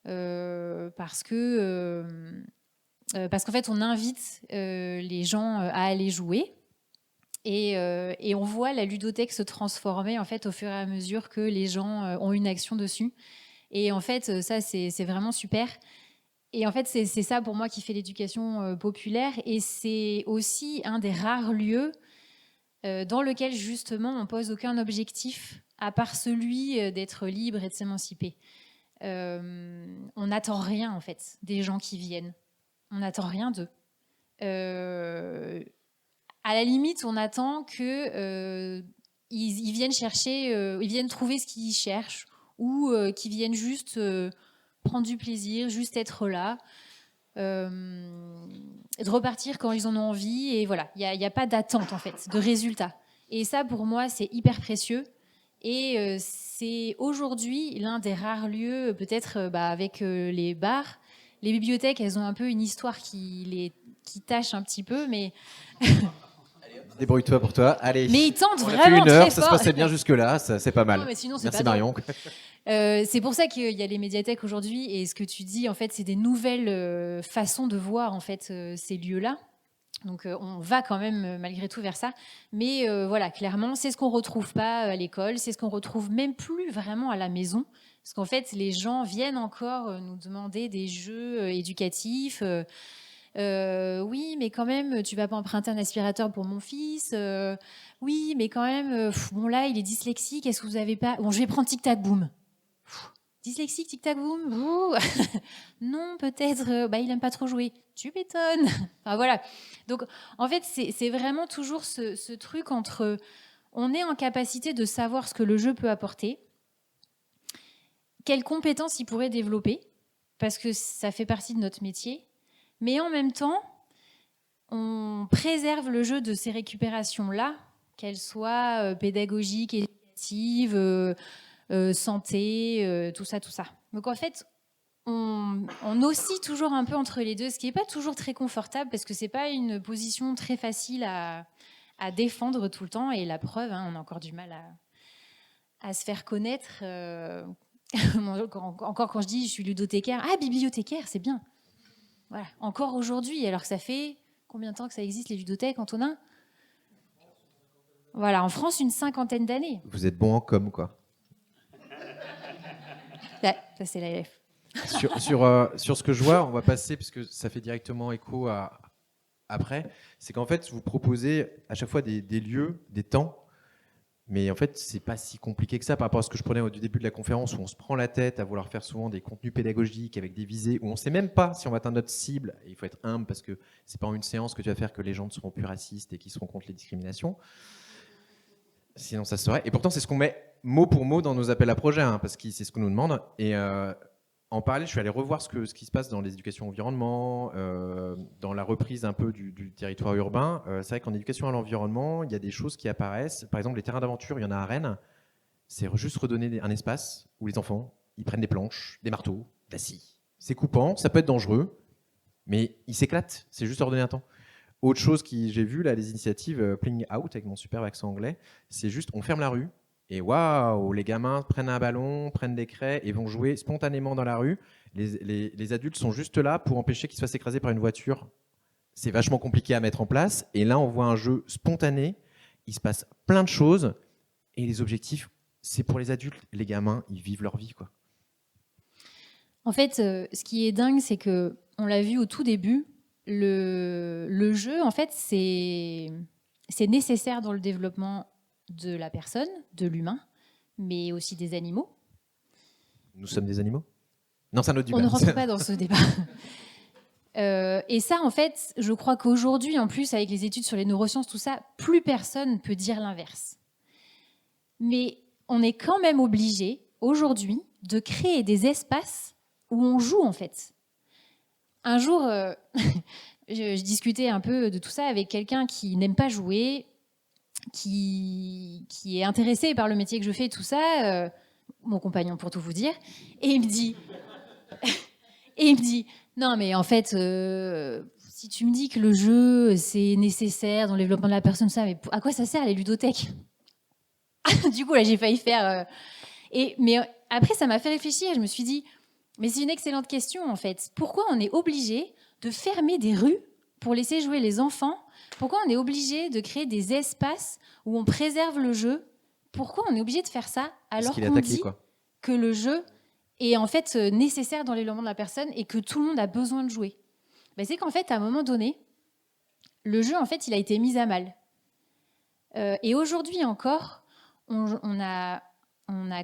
parce qu'en fait, on invite les gens à aller jouer. Et on voit la ludothèque se transformer en fait au fur et à mesure que les gens ont une action dessus. Et en fait, ça, c'est vraiment super. Et en fait, c'est ça pour moi qui fait l'éducation populaire. Et c'est aussi un des rares lieux dans lequel justement on pose aucun objectif à part celui d'être libre et de s'émanciper. On n'attend rien en fait des gens qui viennent. On n'attend rien d'eux. À la limite, on attend que ils viennent chercher, ils viennent trouver ce qu'ils cherchent ou qu'ils viennent juste prendre du plaisir, juste être là, de repartir quand ils en ont envie. Et voilà, il n'y a pas d'attente en fait, de résultat. Et ça, pour moi, c'est hyper précieux. Et c'est aujourd'hui l'un des rares lieux, peut-être avec les bars. Les bibliothèques, elles ont un peu une histoire qui tâche un petit peu, mais Débrouille-toi pour toi. Allez. Mais ils tentent On a fait vraiment une heure, très ça fort. se passait bien jusque-là, c'est pas mal. Non, mais sinon, c'est Merci pas Marion. c'est pour ça qu'il y a les médiathèques aujourd'hui. Et ce que tu dis, en fait, c'est des nouvelles façons de voir en fait ces lieux-là. Donc, on va quand même malgré tout vers ça. Mais voilà, clairement, c'est ce qu'on retrouve pas à l'école, c'est ce qu'on retrouve même plus vraiment à la maison. Parce qu'en fait, les gens viennent encore nous demander des jeux éducatifs. Oui, mais quand même, tu vas pas emprunter un aspirateur pour mon fils. Oui, mais quand même, bon là, il est dyslexique. Est-ce que vous avez pas... Bon, je vais prendre Tic Tac Boom. Dyslexique, Tic Tac Boom. Non, peut-être. Il aime pas trop jouer. Tu m'étonnes. Enfin voilà. Donc, en fait, c'est vraiment toujours ce truc entre... On est en capacité de savoir ce que le jeu peut apporter, quelles compétences il pourrait développer, parce que ça fait partie de notre métier. Mais en même temps, on préserve le jeu de ces récupérations-là, qu'elles soient pédagogiques, éducatives, santé, tout ça. Donc en fait, on oscille toujours un peu entre les deux, ce qui n'est pas toujours très confortable, parce que ce n'est pas une position très facile à défendre tout le temps. Et la preuve, on a encore du mal à se faire connaître. Encore quand je dis je suis ludothécaire, bibliothécaire, c'est bien. Voilà. Encore aujourd'hui, alors que ça fait combien de temps que ça existe les ludothèques, Antonin ? Voilà, en France, une 50aine d'années. Vous êtes bon en com, quoi. Là, ça, c'est la LF. Sur ce que je vois, on va passer, parce que ça fait directement écho après, c'est qu'en fait, vous proposez à chaque fois des lieux, des temps, mais en fait, c'est pas si compliqué que ça par rapport à ce que je prenais au début de la conférence, où on se prend la tête à vouloir faire souvent des contenus pédagogiques avec des visées, où on sait même pas si on va atteindre notre cible, et il faut être humble parce que c'est pas en une séance que tu vas faire que les gens ne seront plus racistes et qu'ils seront contre les discriminations. Sinon, ça se saurait. Et pourtant, c'est ce qu'on met mot pour mot dans nos appels à projets, parce que c'est ce qu'on nous demande. Et en parallèle, je suis allé revoir ce qui se passe dans les éducations environnement, dans la reprise un peu du territoire urbain. C'est vrai qu'en éducation à l'environnement, il y a des choses qui apparaissent. Par exemple, les terrains d'aventure, il y en a à Rennes. C'est juste redonner un espace où les enfants, ils prennent des planches, des marteaux, de la scie. C'est coupant, ça peut être dangereux, mais ils s'éclatent. C'est juste leur donner un temps. Autre chose que j'ai vu, là, les initiatives Playing Out, avec mon superbe accent anglais, c'est juste, on ferme la rue, et waouh, les gamins prennent un ballon, prennent des craies et vont jouer spontanément dans la rue. Les adultes sont juste là pour empêcher qu'ils se fassent écraser par une voiture. C'est vachement compliqué à mettre en place. Et là, on voit un jeu spontané. Il se passe plein de choses. Et les objectifs, c'est pour les adultes. Les gamins, ils vivent leur vie, quoi. En fait, ce qui est dingue, c'est que on l'a vu au tout début, le jeu, en fait, c'est nécessaire dans le développement de la personne, de l'humain, mais aussi des animaux. Nous sommes des animaux ? Non, c'est un autre débat. On ne rentre pas dans ce débat. Et ça, en fait, je crois qu'aujourd'hui, en plus, avec les études sur les neurosciences, tout ça, plus personne peut dire l'inverse. Mais on est quand même obligé, aujourd'hui, de créer des espaces où on joue, en fait. Un jour, je discutais un peu de tout ça avec quelqu'un qui n'aime pas jouer, qui est intéressé par le métier que je fais, tout ça, mon compagnon pour tout vous dire, et il me dit, non mais en fait, si tu me dis que le jeu c'est nécessaire dans le développement de la personne, ça, mais à quoi ça sert les ludothèques? Du coup là j'ai failli faire, mais après ça m'a fait réfléchir, je me suis dit, mais c'est une excellente question en fait. Pourquoi on est obligé de fermer des rues pour laisser jouer les enfants? Pourquoi on est obligé de créer des espaces où on préserve le jeu? Pourquoi on est obligé de faire ça alors qu'on dit que le jeu est en fait nécessaire dans le développement de la personne et que tout le monde a besoin de jouer? C'est qu'en fait, à un moment donné, le jeu, en fait, il a été mis à mal. Et aujourd'hui encore, on a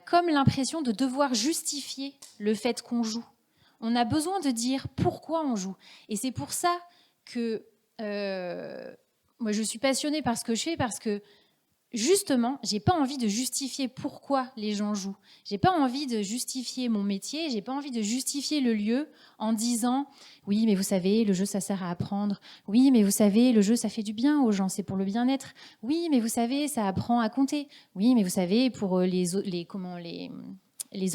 comme l'impression de devoir justifier le fait qu'on joue. On a besoin de dire pourquoi on joue. Et c'est pour ça que moi, je suis passionnée par ce que je fais, parce que justement, j'ai pas envie de justifier pourquoi les gens jouent. J'ai pas envie de justifier mon métier, j'ai pas envie de justifier le lieu en disant oui, mais vous savez, le jeu ça sert à apprendre. Oui, mais vous savez, le jeu ça fait du bien aux gens, c'est pour le bien-être. Oui, mais vous savez, ça apprend à compter. Oui, mais vous savez, pour les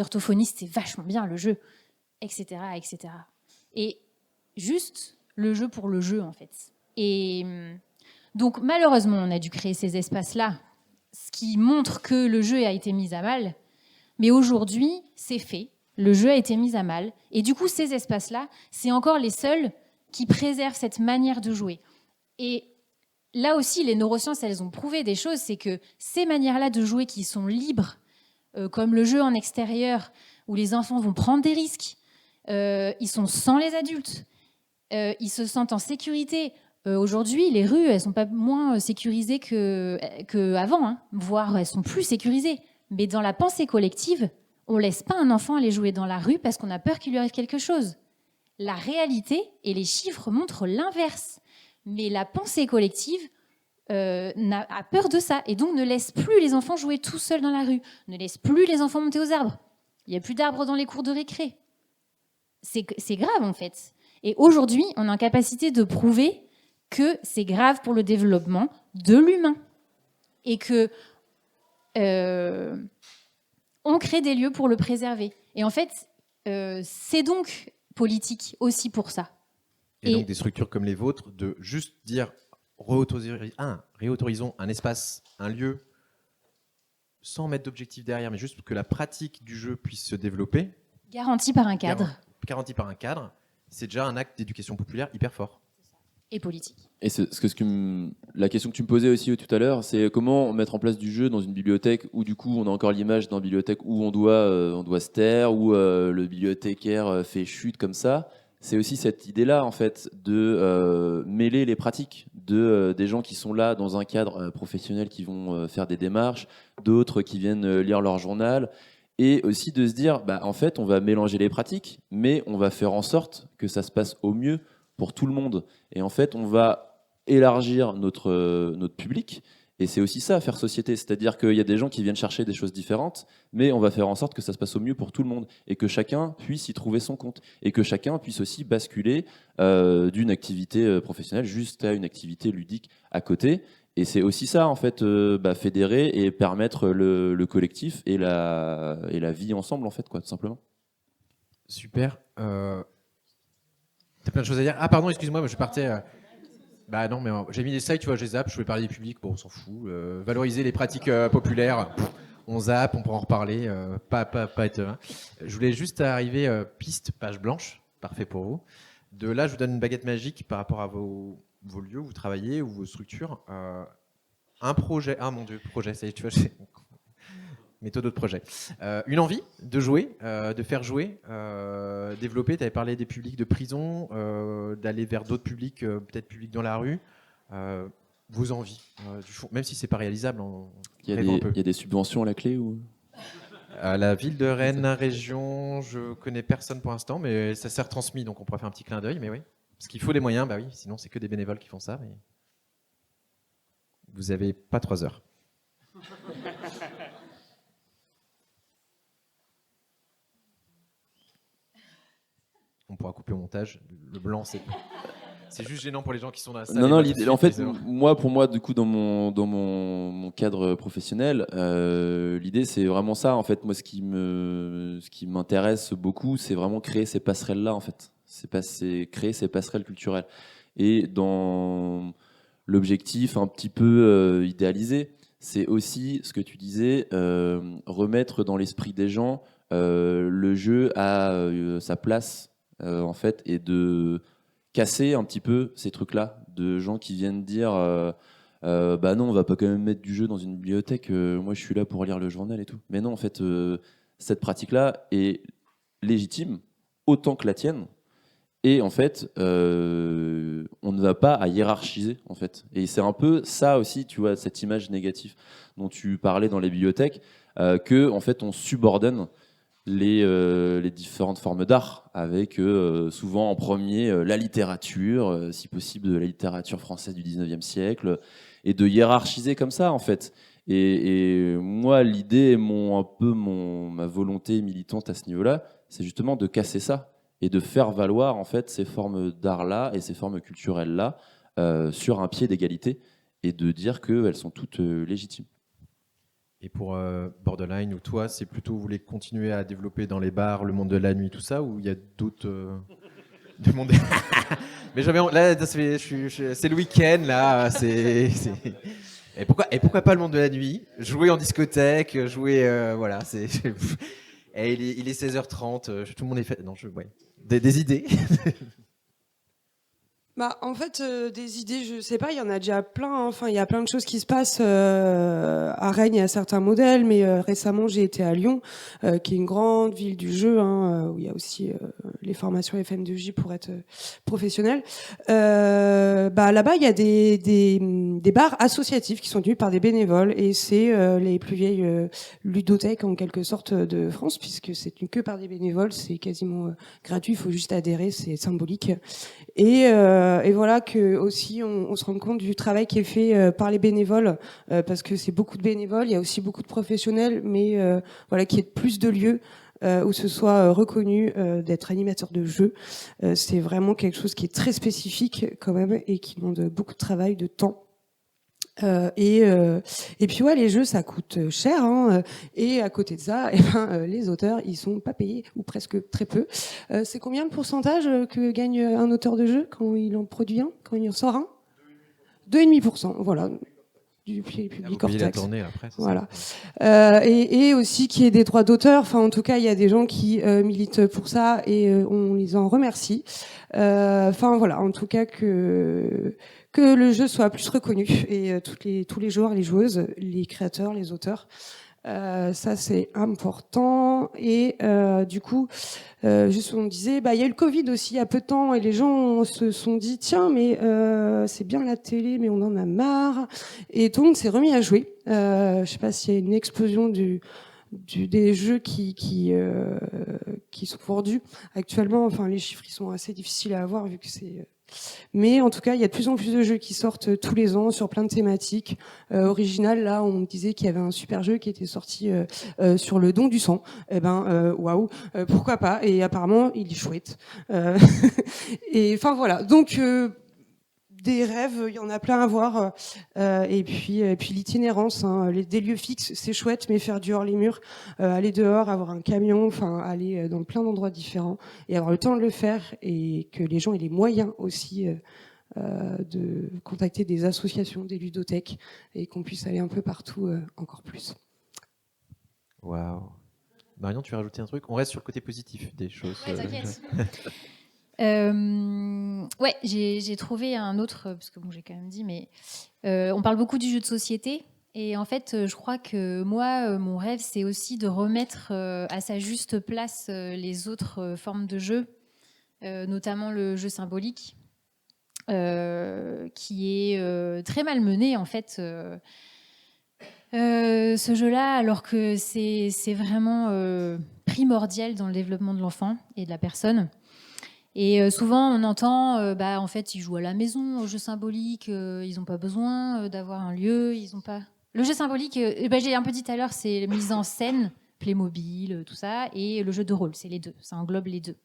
orthophonistes, c'est vachement bien le jeu, etc., etc. Et juste le jeu pour le jeu, en fait. Et donc, malheureusement, on a dû créer ces espaces-là, ce qui montre que le jeu a été mis à mal. Mais aujourd'hui, c'est fait. Le jeu a été mis à mal. Et du coup, ces espaces-là, c'est encore les seuls qui préservent cette manière de jouer. Et là aussi, les neurosciences, elles ont prouvé des choses. C'est que ces manières-là de jouer qui sont libres, comme le jeu en extérieur, où les enfants vont prendre des risques, ils sont sans les adultes, ils se sentent en sécurité. Aujourd'hui, les rues, elles sont pas moins sécurisées qu'avant, hein. Voire elles sont plus sécurisées. Mais dans la pensée collective, on laisse pas un enfant aller jouer dans la rue parce qu'on a peur qu'il lui arrive quelque chose. La réalité et les chiffres montrent l'inverse. Mais la pensée collective a peur de ça et donc ne laisse plus les enfants jouer tout seuls dans la rue, ne laisse plus les enfants monter aux arbres. Il n'y a plus d'arbres dans les cours de récré. C'est grave en fait. Et aujourd'hui, on est en capacité de prouver que c'est grave pour le développement de l'humain et que on crée des lieux pour le préserver. Et en fait, c'est donc politique aussi pour ça. Et donc des structures comme les vôtres, de juste dire réautorisons un espace, un lieu, sans mettre d'objectif derrière, mais juste que la pratique du jeu puisse se développer. Garanti par un cadre. Garanti par un cadre, c'est déjà un acte d'éducation populaire hyper fort. Et politique. Et la question que tu me posais aussi tout à l'heure, c'est comment mettre en place du jeu dans une bibliothèque où du coup on a encore l'image d'une bibliothèque où on doit se taire, où le bibliothécaire fait chute comme ça. C'est aussi cette idée-là en fait de mêler les pratiques des gens qui sont là dans un cadre professionnel, qui vont faire des démarches, d'autres qui viennent lire leur journal, et aussi de se dire en fait on va mélanger les pratiques, mais on va faire en sorte que ça se passe au mieux pour tout le monde. Et en fait, on va élargir notre public. Et c'est aussi ça, faire société. C'est-à-dire qu'il y a des gens qui viennent chercher des choses différentes, mais on va faire en sorte que ça se passe au mieux pour tout le monde. Et que chacun puisse y trouver son compte. Et que chacun puisse aussi basculer d'une activité professionnelle juste à une activité ludique à côté. Et c'est aussi ça, en fait, fédérer et permettre le collectif et la vie ensemble, en fait, quoi, tout simplement. Super. T'as plein de choses à dire. Ah pardon, excuse-moi, je partais. Non, mais j'ai mis des slides, tu vois, je les zappe, je voulais parler du public, bon, on s'en fout. Valoriser les pratiques populaires, on zappe, on pourra en reparler, pas être. Je voulais juste arriver, piste, page blanche, parfait pour vous. De là, je vous donne une baguette magique par rapport à vos lieux où vous travaillez, ou vos structures. Un projet, mon Dieu, projet, ça y est, tu vois, méthode de projet. Une envie de jouer, de faire jouer, développer. Tu avais parlé des publics de prison, d'aller vers d'autres publics, peut-être publics dans la rue. Vos envies, du fond, même si c'est pas réalisable. Il y a des subventions à la clé ou... À la ville de Rennes, la région, je connais personne pour l'instant, mais ça s'est retransmis, donc on pourrait faire un petit clin d'œil, mais oui. Parce qu'il faut des moyens, bah oui, sinon c'est que des bénévoles qui font ça, mais vous n'avez pas 3 heures. On pourra couper au montage. Le blanc, c'est juste gênant pour les gens qui sont dans la salle. Non, en fait, pour moi, du coup, dans mon cadre professionnel, l'idée, c'est vraiment ça. En fait, moi, ce qui m'intéresse beaucoup, c'est vraiment créer ces passerelles-là, en fait. C'est créer ces passerelles culturelles. Et dans l'objectif un petit peu idéalisé, c'est aussi ce que tu disais, remettre dans l'esprit des gens le jeu à sa place, en fait, et de casser un petit peu ces trucs-là de gens qui viennent dire bah non, on va pas quand même mettre du jeu dans une bibliothèque, moi je suis là pour lire le journal et tout. Mais non, en fait, cette pratique-là est légitime autant que la tienne. Et en fait, on ne va pas à hiérarchiser, en fait. Et c'est un peu ça aussi, tu vois, cette image négative dont tu parlais dans les bibliothèques, que en fait on subordonne les différentes formes d'art, avec souvent en premier la littérature, si possible de la littérature française du 19e siècle, et de hiérarchiser comme ça, en fait. Et moi, l'idée, ma volonté militante à ce niveau-là, c'est justement de casser ça et de faire valoir en fait ces formes d'art-là et ces formes culturelles-là sur un pied d'égalité et de dire qu'elles sont toutes légitimes. Et pour Borderline ou toi, c'est plutôt vous voulez continuer à développer dans les bars le monde de la nuit, tout ça, ou il y a d'autres du monde Mais là, c'est le week-end là, Et pourquoi pas le monde de la nuit? Jouer en discothèque, voilà, Et il est 16h30, tout le monde est fait. Non, ouais. Des idées. Bah, en fait, des idées, je sais pas, il y en a déjà plein. Hein. Enfin, il y a plein de choses qui se passent à Rennes. Il y a certains modèles, mais récemment, j'ai été à Lyon, qui est une grande ville du jeu, hein, où il y a aussi les formations FM2J pour être professionnel. Bah, là-bas, il y a des bars associatifs qui sont tenus par des bénévoles, et c'est les plus vieilles ludothèques en quelque sorte de France, puisque c'est tenu que par des bénévoles. C'est quasiment gratuit. Il faut juste adhérer, c'est symbolique. Et voilà que aussi on se rend compte du travail qui est fait par les bénévoles, parce que c'est beaucoup de bénévoles, il y a aussi beaucoup de professionnels, mais voilà, qu'il y ait plus de lieux où ce soit reconnu d'être animateur de jeu. C'est vraiment quelque chose qui est très spécifique quand même et qui demande beaucoup de travail, de temps. Et puis ouais, les jeux ça coûte cher, hein, et à côté de ça, les auteurs ils sont pas payés ou presque très peu. C'est combien le pourcentage que gagne un auteur de jeu quand il en produit un, quand il en sort un? 2,5%, voilà, du public hors taxe. Voilà. Et aussi qu'il y ait des droits d'auteur. Enfin, en tout cas, il y a des gens qui militent pour ça et on les en remercie. Enfin voilà, en tout cas que le jeu soit plus reconnu et tous les joueurs, les joueuses, les créateurs, les auteurs. Ça c'est important. Et du coup, juste on disait, bah il y a eu le Covid aussi il y a peu de temps et les gens se sont dit tiens mais c'est bien la télé mais on en a marre et tout le monde s'est remis à jouer. Je sais pas s'il y a une explosion des jeux qui sont vendus actuellement. Enfin les chiffres ils sont assez difficiles à avoir vu que c'est mais en tout cas, il y a de plus en plus de jeux qui sortent tous les ans sur plein de thématiques originales. Là, on me disait qu'il y avait un super jeu qui était sorti sur le don du sang. Eh ben, waouh, pourquoi pas? Et apparemment, il est chouette. Et enfin voilà. Donc des rêves, il y en a plein à voir. Et puis l'itinérance, hein, des lieux fixes, c'est chouette, mais faire du hors les murs, aller dehors, avoir un camion, enfin aller dans plein d'endroits différents et avoir le temps de le faire et que les gens aient les moyens aussi de contacter des associations, des ludothèques et qu'on puisse aller un peu partout encore plus. Waouh. Marion, tu veux rajouter un truc? On reste sur le côté positif des choses. Ouais, t'inquiète. Ouais, j'ai trouvé un autre, parce que bon, j'ai quand même dit, mais on parle beaucoup du jeu de société. Et en fait, je crois que moi, mon rêve, c'est aussi de remettre à sa juste place les autres formes de jeu, notamment le jeu symbolique, qui est très malmené, en fait. Ce jeu-là, alors que c'est vraiment primordial dans le développement de l'enfant et de la personne. Et souvent, on entend, en fait, ils jouent à la maison, au jeu symbolique, ils n'ont pas besoin d'avoir un lieu, ils ont pas... Le jeu symbolique, j'ai un peu dit tout à l'heure, c'est la mise en scène, Playmobil, tout ça, et le jeu de rôle, c'est les deux, ça englobe les deux.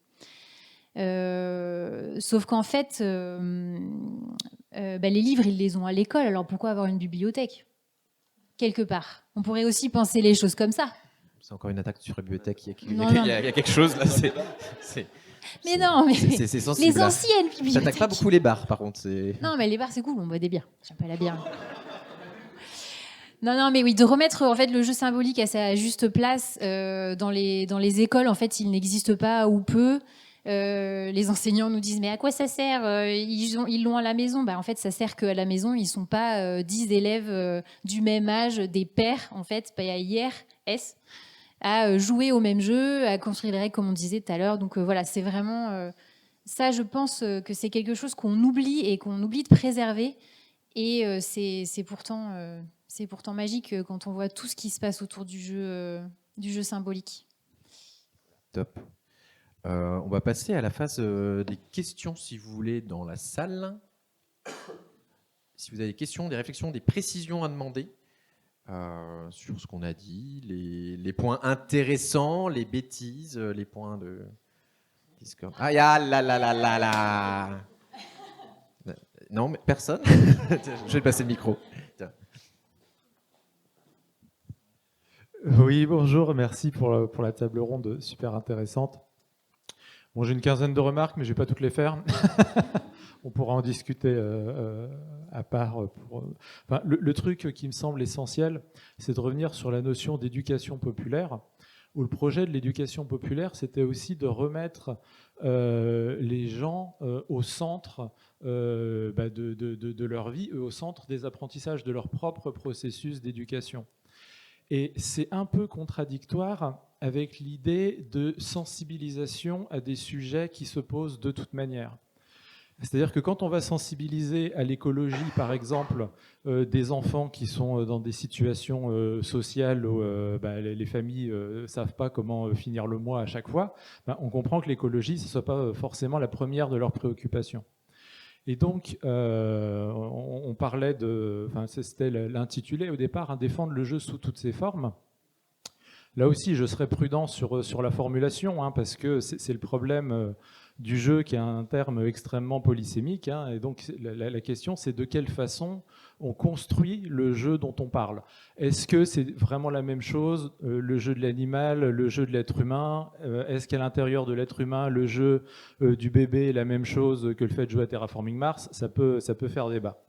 Sauf qu'en fait, les livres, ils les ont à l'école, alors pourquoi avoir une bibliothèque ? Quelque part. On pourrait aussi penser les choses comme ça. C'est encore une attaque sur la bibliothèque. Il Non, y a quelque chose là. C'est sensible. Les là. anciennes bibliothèques. Ça n'attaque pas beaucoup les bars, par contre. Non, mais les bars, c'est cool, on boit des bières. J'aime pas la bière. Non, mais oui, de remettre en fait le jeu symbolique à sa juste place dans les écoles. En fait, il n'existe pas ou peu. Les enseignants nous disent mais à quoi ça sert, ils l'ont à la maison. En fait, ça sert qu'à la maison, ils sont pas 10 élèves du même âge, des pairs en fait, pas hier, à jouer au même jeu, à construire les règles comme on disait tout à l'heure. Donc voilà, c'est vraiment ça. Je pense que c'est quelque chose qu'on oublie et qu'on oublie de préserver. Et c'est pourtant magique quand on voit tout ce qui se passe autour du jeu symbolique. Top. On va passer à la phase des questions, si vous voulez, dans la salle. Si vous avez des questions, des réflexions, des précisions à demander sur ce qu'on a dit, les points intéressants, les bêtises, les points de Discord. Ah, là. Non, mais personne. Je vais te passer le micro. Tiens. Oui, bonjour, merci pour la table ronde super intéressante. Bon, j'ai une quinzaine de remarques, mais je ne vais pas toutes les faire. On pourra en discuter à part. Le truc qui me semble essentiel, c'est de revenir sur la notion d'éducation populaire, où le projet de l'éducation populaire, c'était aussi de remettre les gens au centre de leur vie, au centre des apprentissages de leur propre processus d'éducation. Et c'est un peu contradictoire avec l'idée de sensibilisation à des sujets qui se posent de toute manière. C'est-à-dire que quand on va sensibiliser à l'écologie, par exemple, des enfants qui sont dans des situations sociales où les familles ne savent pas comment finir le mois à chaque fois, on comprend que l'écologie, ce ne soit pas forcément la première de leurs préoccupations. Et donc, on parlait c'était l'intitulé au départ, défendre le jeu sous toutes ses formes. Là aussi, je serais prudent sur la formulation, parce que c'est le problème du jeu qui est un terme extrêmement polysémique. Et donc, la question, c'est de quelle façon on construit le jeu dont on parle. Est-ce que c'est vraiment la même chose, le jeu de l'animal, le jeu de l'être humain ? Est-ce qu'à l'intérieur de l'être humain, le jeu du bébé est la même chose que le fait de jouer à Terraforming Mars ? Ça peut faire débat.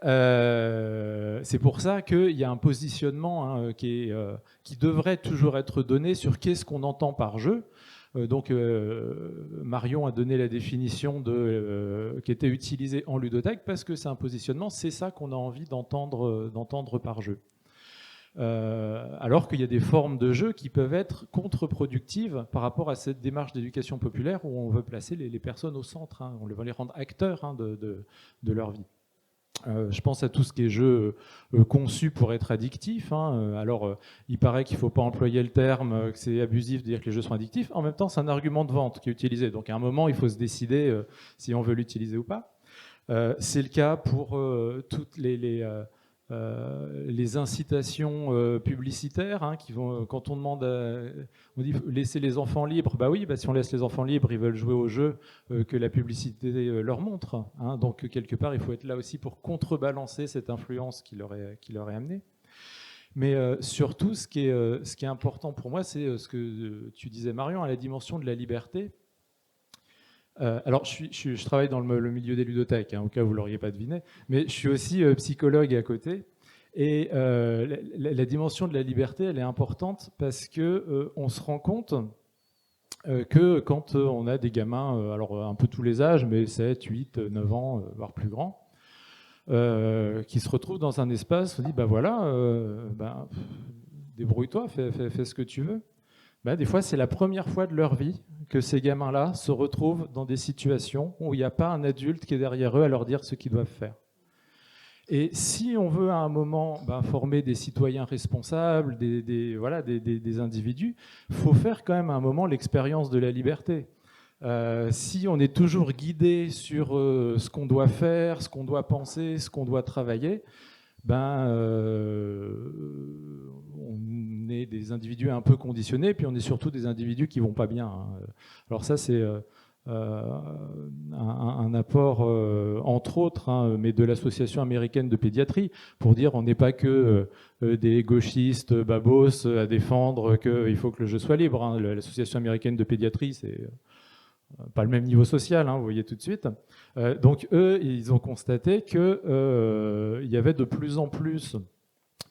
C'est pour ça qu'il y a un positionnement qui devrait toujours être donné sur qu'est-ce qu'on entend par jeu. Donc Marion a donné la définition qui était utilisée en ludothèque parce que c'est un positionnement, c'est ça qu'on a envie d'entendre par jeu. Alors qu'il y a des formes de jeu qui peuvent être contre-productives par rapport à cette démarche d'éducation populaire où on veut placer les personnes au centre, on veut les rendre acteurs de leur vie. Je pense à tout ce qui est jeu conçu pour être addictif. Alors, il paraît qu'il ne faut pas employer le terme, que c'est abusif de dire que les jeux sont addictifs. En même temps, c'est un argument de vente qui est utilisé. Donc, à un moment, il faut se décider si on veut l'utiliser ou pas. C'est le cas pour toutes les incitations publicitaires qui vont, quand on demande, on dit laisser les enfants libres. Si on laisse les enfants libres, ils veulent jouer au jeu que la publicité leur montre. Donc quelque part, il faut être là aussi pour contrebalancer cette influence qui leur est amenée. Mais surtout, ce qui est important pour moi, c'est ce que tu disais, Marion, à la dimension de la liberté. Alors, je travaille dans le milieu des ludothèques, au cas où vous ne l'auriez pas deviné, mais je suis aussi psychologue à côté. Et la dimension de la liberté, elle est importante parce qu'on se rend compte que quand on a des gamins, alors un peu tous les âges, mais 7, 8, 9 ans, voire plus grands, qui se retrouvent dans un espace, on dit, débrouille-toi, fais ce que tu veux. Des fois, c'est la première fois de leur vie que ces gamins-là se retrouvent dans des situations où il n'y a pas un adulte qui est derrière eux à leur dire ce qu'ils doivent faire. Et si on veut à un moment former des citoyens responsables, des individus, il faut faire quand même à un moment l'expérience de la liberté. Si on est toujours guidé sur ce qu'on doit faire, ce qu'on doit penser, ce qu'on doit travailler, on est des individus un peu conditionnés, puis on est surtout des individus qui vont pas bien, hein. Alors ça, c'est un apport, entre autres, hein, mais de l'Association américaine de pédiatrie, pour dire on n'est pas que des gauchistes babos à défendre qu'il faut que le jeu soit libre, hein. L'Association américaine de pédiatrie, c'est pas le même niveau social, hein, vous voyez tout de suite. Donc eux, ils ont constaté qu'il y avait de plus en plus,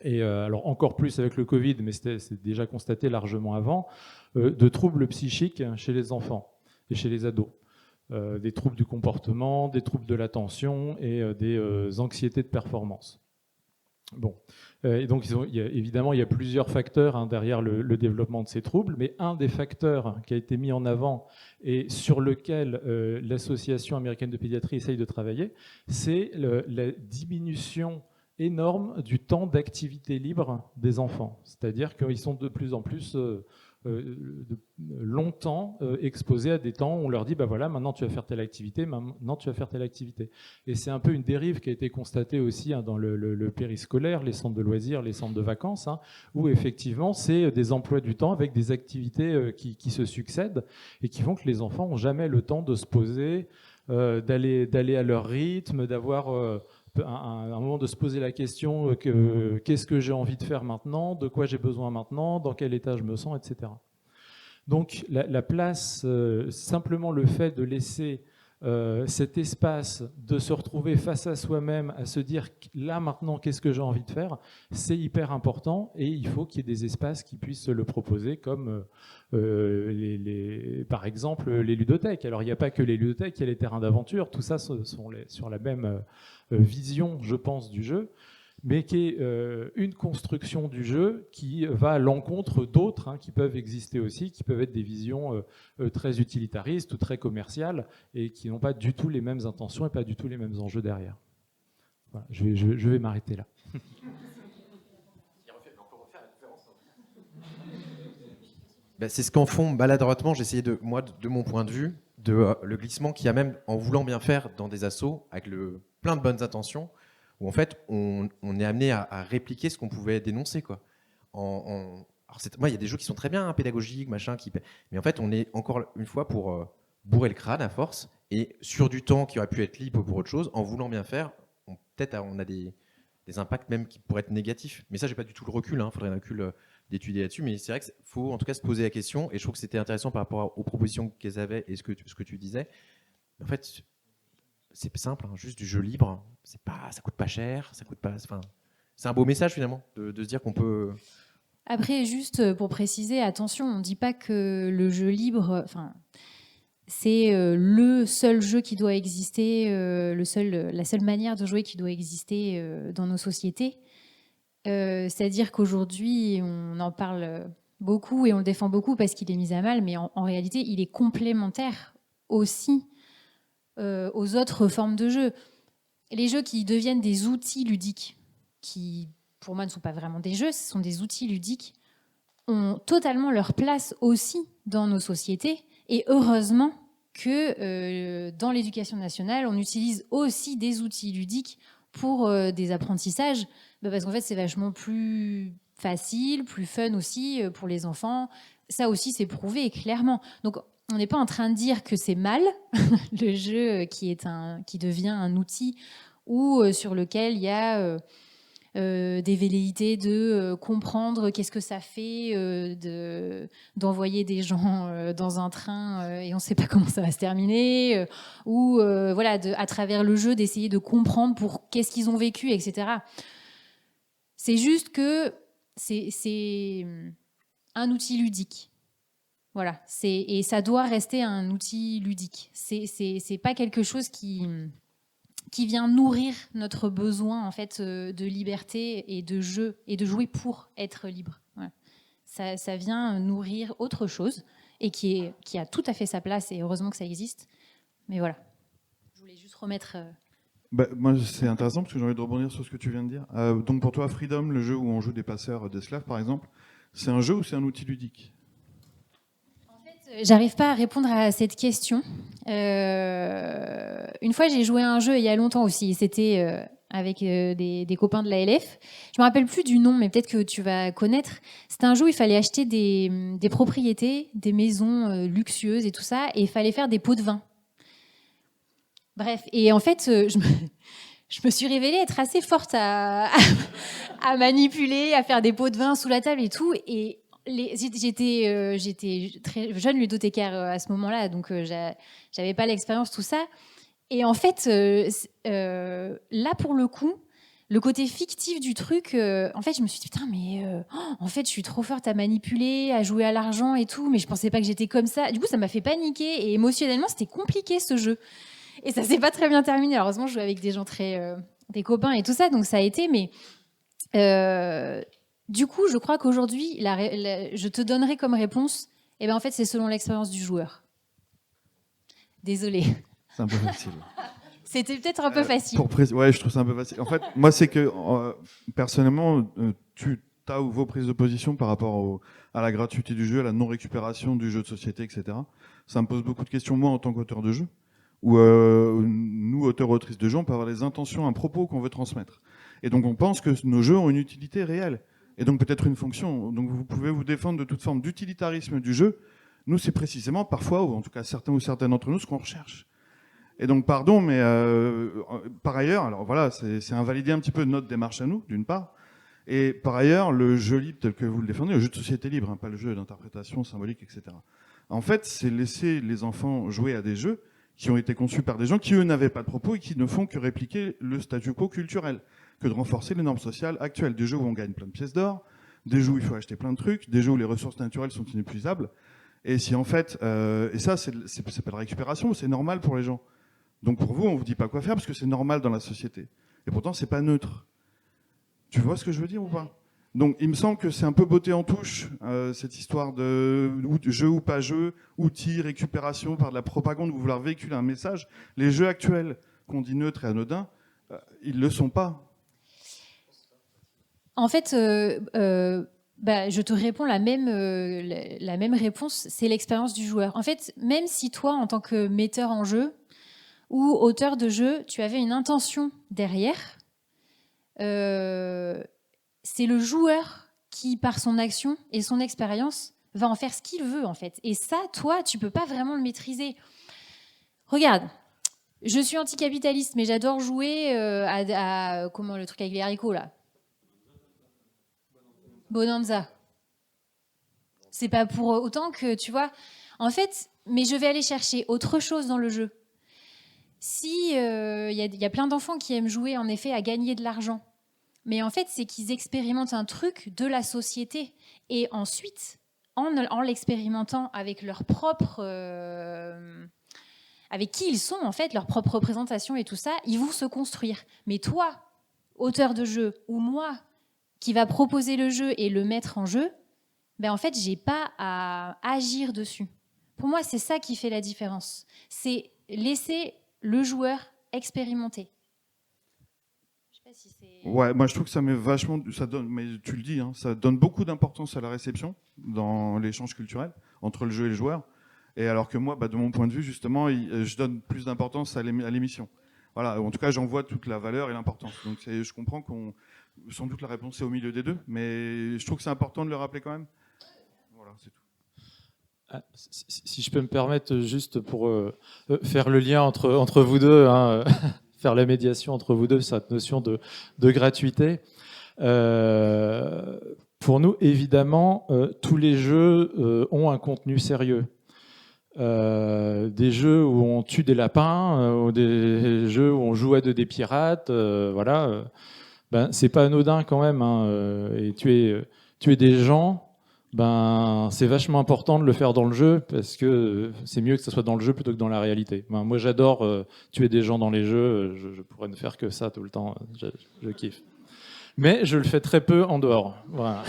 et alors encore plus avec le Covid, mais c'est déjà constaté largement avant, de troubles psychiques chez les enfants et chez les ados. Des troubles du comportement, des troubles de l'attention et des anxiétés de performance. Bon. Et donc, évidemment, il y a plusieurs facteurs, hein, derrière le développement de ces troubles, mais un des facteurs qui a été mis en avant et sur lequel l'Association américaine de pédiatrie essaye de travailler, c'est la diminution énorme du temps d'activité libre des enfants. C'est-à-dire qu'ils sont de plus en plus longtemps exposés à des temps où on leur dit voilà, maintenant tu vas faire telle activité, maintenant tu vas faire telle activité. Et c'est un peu une dérive qui a été constatée aussi, hein, dans le périscolaire, les centres de loisirs, les centres de vacances, hein, où effectivement c'est des emplois du temps avec des activités qui se succèdent et qui font que les enfants n'ont jamais le temps de se poser, d'aller à leur rythme, d'avoir un moment de se poser la question qu'est-ce que j'ai envie de faire maintenant, de quoi j'ai besoin maintenant, dans quel état je me sens, etc. Donc la place, simplement le fait de laisser cet espace, de se retrouver face à soi-même, à se dire là maintenant qu'est-ce que j'ai envie de faire, c'est hyper important et il faut qu'il y ait des espaces qui puissent le proposer, comme par exemple les ludothèques. Alors il n'y a pas que les ludothèques, il y a les terrains d'aventure, tout ça sont sur la même vision, je pense, du jeu, mais qui est une construction du jeu qui va à l'encontre d'autres, hein, qui peuvent exister aussi, qui peuvent être des visions très utilitaristes ou très commerciales et qui n'ont pas du tout les mêmes intentions et pas du tout les mêmes enjeux derrière. Voilà, je vais m'arrêter là. C'est ce qu'en font maladroitement, j'essayais de mon point de vue, le glissement qu'il y a même en voulant bien faire dans des assos avec plein de bonnes intentions, où en fait on est amené à répliquer ce qu'on pouvait dénoncer, quoi. Alors moi, il y a des jeux qui sont très bien, hein, pédagogiques, machin, mais en fait on est encore une fois pour bourrer le crâne à force, et sur du temps qui aurait pu être libre pour autre chose, en voulant bien faire, peut-être on a des impacts même qui pourraient être négatifs. Mais ça, j'ai pas du tout le recul, hein, faudrait un recul d'étudier là-dessus, mais c'est vrai qu'il faut en tout cas se poser la question, et je trouve que c'était intéressant par rapport aux propositions qu'elles avaient et ce que tu disais. En fait, c'est simple, hein, juste du jeu libre, ça coûte pas cher, c'est un beau message finalement, de se dire qu'on peut... Après, juste pour préciser, attention, on ne dit pas que le jeu libre, c'est le seul jeu qui doit exister, la seule manière de jouer qui doit exister dans nos sociétés. C'est-à-dire qu'aujourd'hui, on en parle beaucoup et on le défend beaucoup parce qu'il est mis à mal, mais en réalité, il est complémentaire aussi aux autres formes de jeux. Les jeux qui deviennent des outils ludiques, qui pour moi ne sont pas vraiment des jeux, ce sont des outils ludiques, ont totalement leur place aussi dans nos sociétés. Et heureusement que dans l'éducation nationale, on utilise aussi des outils ludiques pour des apprentissages, parce qu'en fait, c'est vachement plus facile, plus fun aussi pour les enfants. Ça aussi, c'est prouvé clairement. Donc, on n'est pas en train de dire que c'est mal, le jeu qui devient un outil ou sur lequel il y a des velléités de comprendre qu'est-ce que ça fait d'envoyer des gens dans un train et on ne sait pas comment ça va se terminer, ou voilà, à travers le jeu d'essayer de comprendre qu'est-ce qu'ils ont vécu, etc. C'est juste que c'est un outil ludique. Voilà, et ça doit rester un outil ludique. C'est pas quelque chose qui vient nourrir notre besoin en fait de liberté et de jeu et de jouer pour être libre. Voilà. Ça vient nourrir autre chose et qui a tout à fait sa place et heureusement que ça existe. Mais voilà, je voulais juste remettre Moi, c'est intéressant parce que j'ai envie de rebondir sur ce que tu viens de dire. Donc pour toi, Freedom, le jeu où on joue des passeurs d'esclaves, par exemple, c'est un jeu ou c'est un outil ludique? J'arrive pas à répondre à cette question. Une fois, j'ai joué à un jeu il y a longtemps aussi. C'était avec des copains de la LF. Je me rappelle plus du nom, mais peut-être que tu vas connaître. C'était un jeu où il fallait acheter des propriétés, des maisons luxueuses et tout ça, et il fallait faire des pots de vin. Bref, et en fait, je me suis révélée être assez forte à manipuler, à faire des pots de vin sous la table et tout. Et j'étais très jeune ludothécaire à ce moment-là, donc j'avais pas l'expérience, tout ça. Et en fait, là, pour le coup, le côté fictif du truc, en fait, je me suis dit, putain, mais en fait, je suis trop forte à manipuler, à jouer à l'argent et tout, mais je pensais pas que j'étais comme ça. Du coup, ça m'a fait paniquer, et émotionnellement, c'était compliqué, ce jeu. Et ça s'est pas très bien terminé. Heureusement, je jouais avec des gens des copains et tout ça, donc ça a été, mais... du coup, je crois qu'aujourd'hui, je te donnerai comme réponse, en fait, c'est selon l'expérience du joueur. Désolée. C'est un peu facile. C'était peut-être un peu facile. Ouais, je trouve ça un peu facile. En fait, moi, c'est que, personnellement, tu as vos prises de position par rapport à la gratuité du jeu, à la non-récupération du jeu de société, etc. Ça me pose beaucoup de questions, moi, en tant qu'auteur de jeu, où nous, auteurs, autrices de jeux, on peut avoir des intentions, un propos qu'on veut transmettre. Et donc, on pense que nos jeux ont une utilité réelle. Et donc peut-être une fonction. Donc vous pouvez vous défendre de toute forme d'utilitarisme du jeu. Nous, c'est précisément parfois, ou en tout cas certains ou certaines d'entre nous, ce qu'on recherche. Et donc pardon, mais par ailleurs, alors voilà, c'est invalider un petit peu notre démarche à nous, d'une part. Et par ailleurs, le jeu libre tel que vous le défendez, le jeu de société libre, hein, pas le jeu d'interprétation symbolique, etc. En fait, c'est laisser les enfants jouer à des jeux qui ont été conçus par des gens qui, eux, n'avaient pas de propos et qui ne font que répliquer le statu quo culturel, que de renforcer les normes sociales actuelles. Des jeux où on gagne plein de pièces d'or, des jeux où il faut acheter plein de trucs, des jeux où les ressources naturelles sont inépuisables. Et si en fait, et ça, c'est pas de la récupération, c'est normal pour les gens. Donc pour vous, on vous dit pas quoi faire parce que c'est normal dans la société. Et pourtant, c'est pas neutre. Tu vois ce que je veux dire ou pas? Donc il me semble que c'est un peu botté en touche, cette histoire de jeu ou pas jeu, outils, récupération par de la propagande, vous vouloir véhiculer un message. Les jeux actuels qu'on dit neutres et anodins, ils le sont pas. En fait, je te réponds la même réponse, c'est l'expérience du joueur. En fait, même si toi, en tant que metteur en jeu ou auteur de jeu, tu avais une intention derrière, c'est le joueur qui, par son action et son expérience, va en faire ce qu'il veut, en fait. Et ça, toi, tu peux pas vraiment le maîtriser. Regarde, je suis anticapitaliste, mais j'adore jouer comment le truc avec les haricots, là. Bonanza. C'est pas pour autant que, tu vois, en fait, mais je vais aller chercher autre chose dans le jeu. Si y a plein d'enfants qui aiment jouer, en effet, à gagner de l'argent, mais en fait, c'est qu'ils expérimentent un truc de la société, et ensuite, en l'expérimentant avec leur propre, avec qui ils sont en fait, leur propre représentation et tout ça, ils vont se construire. Mais toi, auteur de jeu, ou moi, qui va proposer le jeu et le mettre en jeu, en fait, j'ai pas à agir dessus. Pour moi, c'est ça qui fait la différence. C'est laisser le joueur expérimenter. Je sais pas si c'est... Ouais, moi je trouve que ça met vachement, ça donne, mais tu le dis, hein, ça donne beaucoup d'importance à la réception dans l'échange culturel entre le jeu et le joueur. Et alors que moi, de mon point de vue, justement, je donne plus d'importance à l'émission. Voilà, en tout cas, j'en vois toute la valeur et l'importance. Donc je comprends sans doute la réponse est au milieu des deux, mais je trouve que c'est important de le rappeler quand même. Voilà, c'est tout. Si je peux me permettre, juste pour faire le lien entre vous deux, hein, faire la médiation entre vous deux, cette notion de gratuité. Pour nous, évidemment, tous les jeux ont un contenu sérieux. Des jeux où on tue des lapins, ou des jeux où on joue à des pirates, voilà. C'est pas anodin quand même, hein, et tuer des gens, c'est vachement important de le faire dans le jeu parce que c'est mieux que ce soit dans le jeu plutôt que dans la réalité. Moi j'adore tuer des gens dans les jeux, je pourrais ne faire que ça tout le temps, je kiffe. Mais je le fais très peu en dehors. Voilà.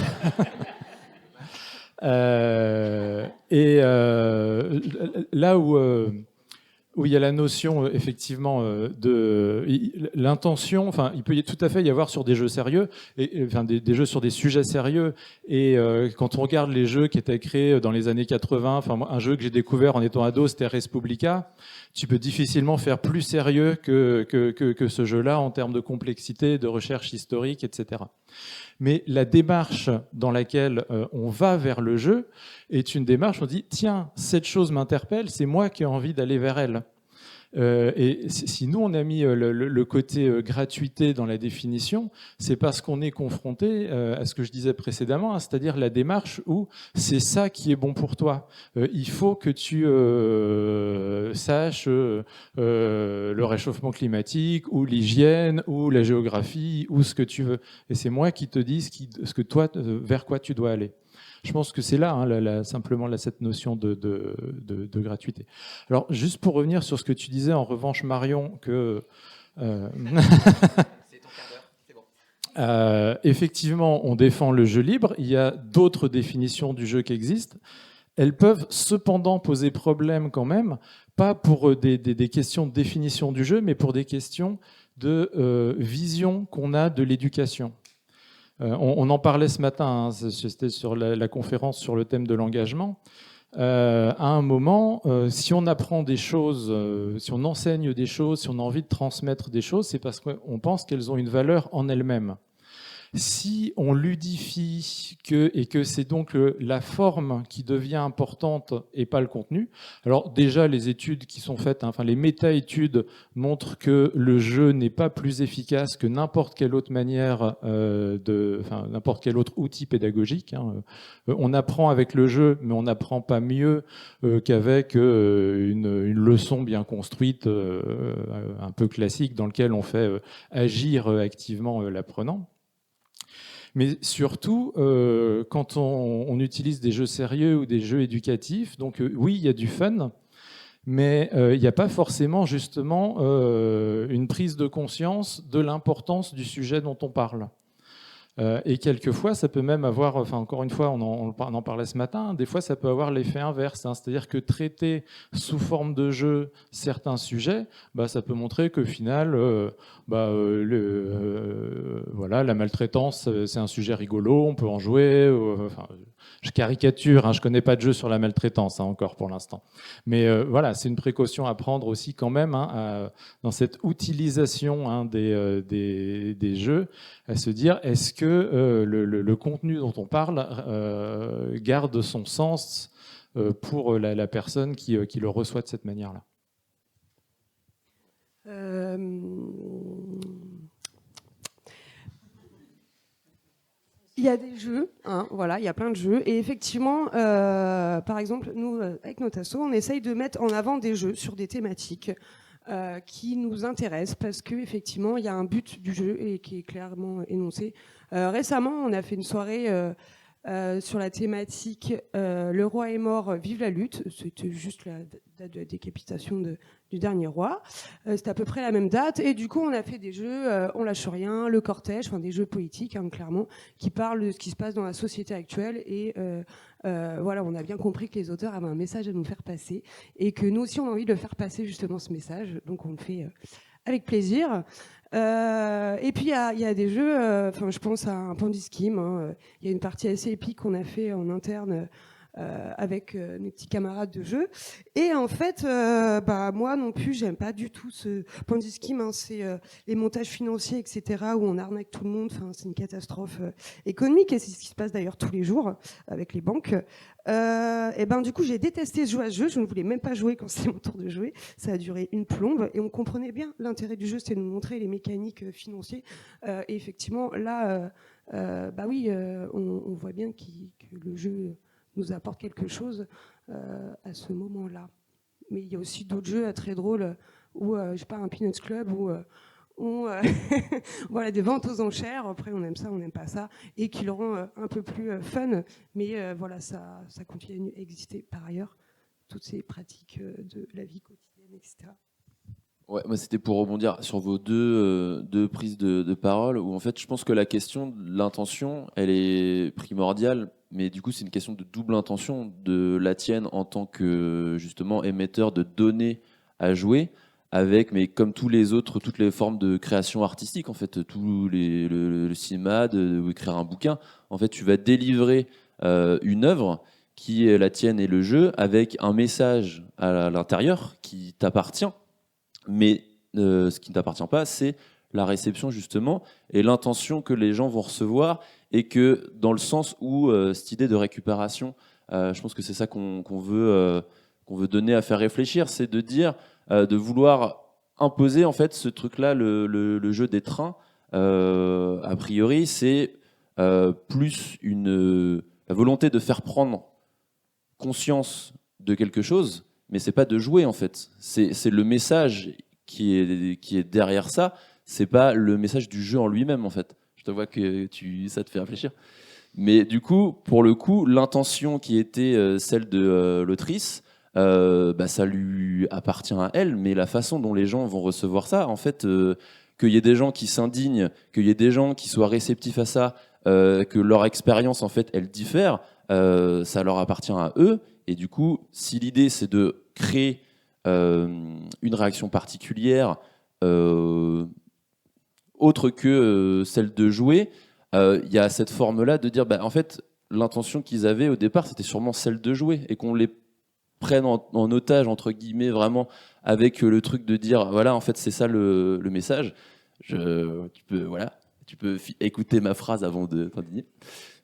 Là où où il y a la notion effectivement de l'intention. Enfin, il peut tout à fait y avoir sur des jeux sérieux, enfin des jeux sur des sujets sérieux. Et quand on regarde les jeux qui étaient créés dans les années 80, enfin un jeu que j'ai découvert en étant ado, c'était Respublica. Tu peux difficilement faire plus sérieux que ce jeu-là en termes de complexité, de recherche historique, etc. Mais la démarche dans laquelle on va vers le jeu est une démarche où on dit « Tiens, cette chose m'interpelle, c'est moi qui ai envie d'aller vers elle ». Et si nous, on a mis le côté gratuité dans la définition, c'est parce qu'on est confronté à ce que je disais précédemment, hein, c'est-à-dire la démarche où c'est ça qui est bon pour toi. Il faut que tu saches le réchauffement climatique ou l'hygiène ou la géographie ou ce que tu veux. Et c'est moi qui te dis ce que toi, vers quoi tu dois aller. Je pense que c'est là, hein, simplement cette notion de gratuité. Alors, juste pour revenir sur ce que tu disais, en revanche, Marion, que... effectivement, on défend le jeu libre. Il y a d'autres définitions du jeu qui existent. Elles peuvent cependant poser problème quand même, pas pour des questions de définition du jeu, mais pour des questions de vision qu'on a de l'éducation. On en parlait ce matin, hein, c'était sur la conférence sur le thème de l'engagement. À un moment, si on apprend des choses, si on enseigne des choses, si on a envie de transmettre des choses, c'est parce qu'on pense qu'elles ont une valeur en elles-mêmes. Si on ludifie et que c'est donc la forme qui devient importante et pas le contenu, alors déjà les études qui sont faites, hein, enfin les méta-études montrent que le jeu n'est pas plus efficace que n'importe quelle autre manière, n'importe quel autre outil pédagogique. Hein. On apprend avec le jeu, mais on n'apprend pas mieux qu'avec une leçon bien construite, un peu classique, dans laquelle on fait agir activement l'apprenant. Mais surtout, quand on utilise des jeux sérieux ou des jeux éducatifs, donc oui, il y a du fun, mais il n'y a pas forcément justement une prise de conscience de l'importance du sujet dont on parle. Et quelquefois, ça peut même avoir, enfin encore une fois, on en parlait ce matin, des fois ça peut avoir l'effet inverse, hein, c'est-à-dire que traiter sous forme de jeu certains sujets, ça peut montrer qu'au final, voilà, la maltraitance, c'est un sujet rigolo, on peut en jouer. Je caricature, hein, je connais pas de jeu sur la maltraitance encore pour l'instant, mais voilà, c'est une précaution à prendre aussi quand même hein, dans cette utilisation hein, des jeux, à se dire est-ce que le contenu dont on parle garde son sens pour la personne qui le reçoit de cette manière-là. Il y a des jeux, hein, voilà, il y a plein de jeux. Et effectivement, par exemple, nous, avec notre asso, on essaye de mettre en avant des jeux sur des thématiques qui nous intéressent parce qu'effectivement, il y a un but du jeu et qui est clairement énoncé. Récemment, on a fait une soirée sur la thématique Le roi est mort, vive la lutte. C'était juste la date de la décapitation du dernier roi. C'était à peu près la même date. Et du coup, on a fait des jeux On lâche rien, Le cortège, enfin des jeux politiques, hein, clairement, qui parlent de ce qui se passe dans la société actuelle. Et voilà, on a bien compris que les auteurs avaient un message à nous faire passer et que nous aussi, on a envie de faire passer justement ce message. Donc, on le fait avec plaisir. Et puis il y a des jeux, je pense à un Pandiskim, hein, il y a une partie assez épique qu'on a fait en interne avec mes petits camarades de jeu. Et en fait, moi non plus, j'aime pas du tout ce Pandiskim, hein, c'est les montages financiers, etc., où on arnaque tout le monde. Enfin, c'est une catastrophe économique et c'est ce qui se passe d'ailleurs tous les jours avec les banques. Et du coup, j'ai détesté jouer à ce jeu. Je ne voulais même pas jouer quand c'était mon tour de jouer. Ça a duré une plombe et on comprenait bien l'intérêt du jeu, c'était de nous montrer les mécaniques financières. Et effectivement, là, on voit bien que le jeu nous apporte quelque chose à ce moment-là. Mais il y a aussi d'autres jeux très drôles où, je sais pas, un Peanuts Club où voilà, des ventes aux enchères. Après, on aime ça, on n'aime pas ça, et qui le rend un peu plus fun. Mais voilà, ça continue à exister par ailleurs, toutes ces pratiques de la vie quotidienne, etc. Ouais, moi c'était pour rebondir sur vos deux prises de parole, où en fait je pense que la question de l'intention, elle est primordiale, mais du coup c'est une question de double intention, de la tienne en tant que justement émetteur, de donner à jouer avec, mais comme toutes les formes de création artistique, en fait, le cinéma, ou écrire un bouquin, en fait, tu vas délivrer une œuvre qui est la tienne et le jeu avec un message à l'intérieur qui t'appartient, mais ce qui ne t'appartient pas, c'est la réception justement et l'intention que les gens vont recevoir, et que dans le sens où cette idée de récupération, je pense que c'est ça qu'on veut donner à faire réfléchir, c'est de dire, de vouloir imposer en fait ce truc-là, le jeu des trains. A priori, c'est plus la volonté de faire prendre conscience de quelque chose, mais c'est pas de jouer en fait. C'est le message qui est derrière ça. C'est pas le message du jeu en lui-même en fait. Je te vois que ça te fait réfléchir. Mais du coup, pour le coup, l'intention qui était celle de l'autrice, ça lui appartient à elle, mais la façon dont les gens vont recevoir ça, en fait, qu'il y ait des gens qui s'indignent, qu'il y ait des gens qui soient réceptifs à ça, que leur expérience, en fait, elle diffère, ça leur appartient à eux. Et du coup, si l'idée, c'est de créer une réaction particulière, autre que celle de jouer, il y a cette forme-là de dire, en fait, l'intention qu'ils avaient au départ, c'était sûrement celle de jouer, et qu'on les prenne en otage, entre guillemets, vraiment, avec le truc de dire, voilà, en fait, c'est ça le message. Tu peux écouter ma phrase avant de t'indigner.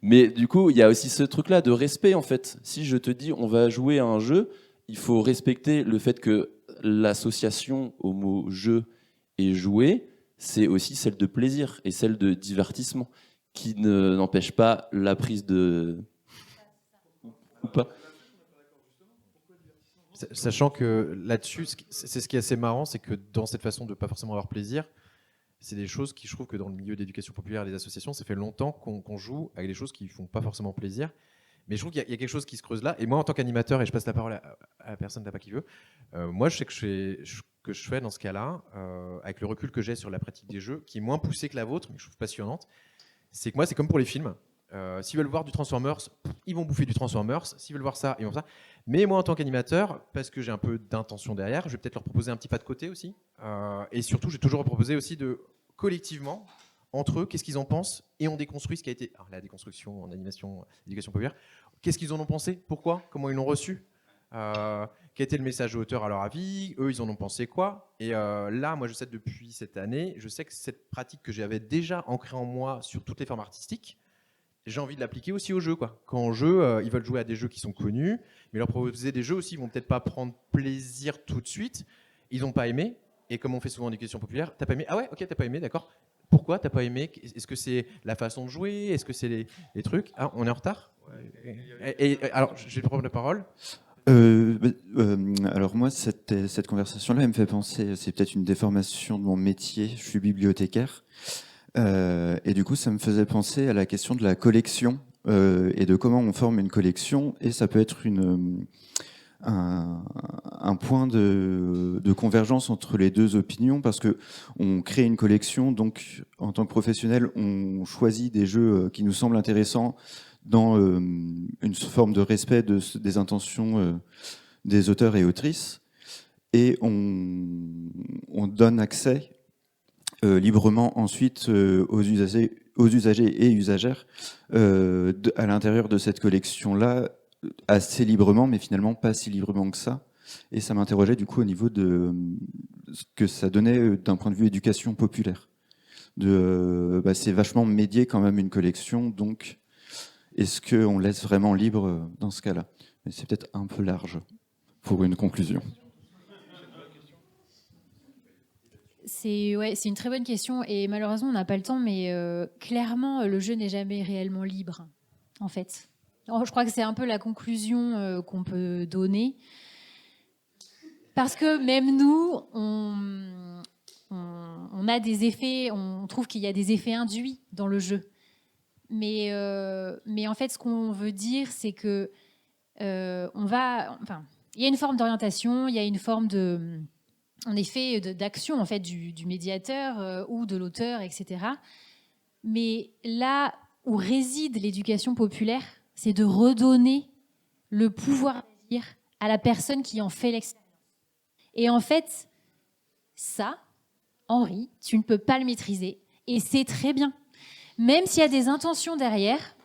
Mais du coup, il y a aussi ce truc-là de respect, en fait. Si je te dis, on va jouer à un jeu, il faut respecter le fait que l'association au mot jeu et jouer, c'est aussi celle de plaisir et celle de divertissement, qui n'empêche pas la prise de... Ou pas. Sachant que là-dessus, c'est ce qui est assez marrant, c'est que dans cette façon de pas forcément avoir plaisir, c'est des choses qui, je trouve que dans le milieu d'éducation populaire et des associations, ça fait longtemps qu'on joue avec des choses qui font pas forcément plaisir. Mais je trouve qu'il y a quelque chose qui se creuse là. Et moi, en tant qu'animateur, et je passe la parole à la personne là-bas qui veut, moi, je sais que je fais dans ce cas-là, avec le recul que j'ai sur la pratique des jeux, qui est moins poussée que la vôtre, mais que je trouve passionnante, c'est que moi, c'est comme pour les films. S'ils veulent voir du Transformers, ils vont bouffer du Transformers. S'ils veulent voir ça, ils vont voir ça. Mais moi, en tant qu'animateur, parce que j'ai un peu d'intention derrière, je vais peut-être leur proposer un petit pas de côté aussi. Et surtout, j'ai toujours proposé aussi de, collectivement, entre eux, qu'est-ce qu'ils en pensent, et on déconstruit ce qui a été la déconstruction en animation, éducation populaire. Qu'est-ce qu'ils en ont pensé? Pourquoi? Comment ils l'ont reçu? Quel était le message de l'auteur à leur avis? Eux, ils en ont pensé quoi? Et là, moi, je sais depuis cette année, je sais que cette pratique que j'avais déjà ancrée en moi sur toutes les formes artistiques, j'ai envie de l'appliquer aussi aux jeux, quoi. Quand en jeu, ils veulent jouer à des jeux qui sont connus, mais leur proposer des jeux aussi, ils vont peut-être pas prendre plaisir tout de suite. Ils n'ont pas aimé, et comme on fait souvent en éducation populaire, t'as pas aimé? Ah ouais, ok, t'as pas aimé, d'accord. Pourquoi t'as pas aimé? Est-ce que c'est la façon de jouer? Est-ce que c'est les trucs? Ah, on est en retard? Alors, je vais prendre la parole. Alors moi, cette conversation-là, elle me fait penser, c'est peut-être une déformation de mon métier, je suis bibliothécaire, et du coup, ça me faisait penser à la question de la collection et de comment on forme une collection, et ça peut être un point de convergence entre les deux opinions, parce que on crée une collection, donc en tant que professionnel, on choisit des jeux qui nous semblent intéressants dans une forme de respect des intentions des auteurs et autrices, et on donne accès librement ensuite aux usagers et usagères à l'intérieur de cette collection-là, assez librement, mais finalement pas si librement que ça. Et ça m'interrogeait du coup au niveau de ce que ça donnait d'un point de vue éducation populaire. C'est vachement médié quand même une collection, donc est-ce qu'on laisse vraiment libre dans ce cas-là? Mais c'est peut-être un peu large pour une conclusion. C'est une très bonne question, et malheureusement on n'a pas le temps, mais clairement le jeu n'est jamais réellement libre, en fait. Alors, je crois que c'est un peu la conclusion qu'on peut donner, parce que même nous, on a des effets, on trouve qu'il y a des effets induits dans le jeu. Mais en fait, ce qu'on veut dire, c'est que il y a une forme d'orientation, il y a une forme en effet, d'action en fait du médiateur ou de l'auteur, etc. Mais là où réside l'éducation populaire, c'est de redonner le pouvoir d'agir à la personne qui en fait l'expérience. Et en fait, ça, Henri, tu ne peux pas le maîtriser. Et c'est très bien. Même s'il y a des intentions derrière,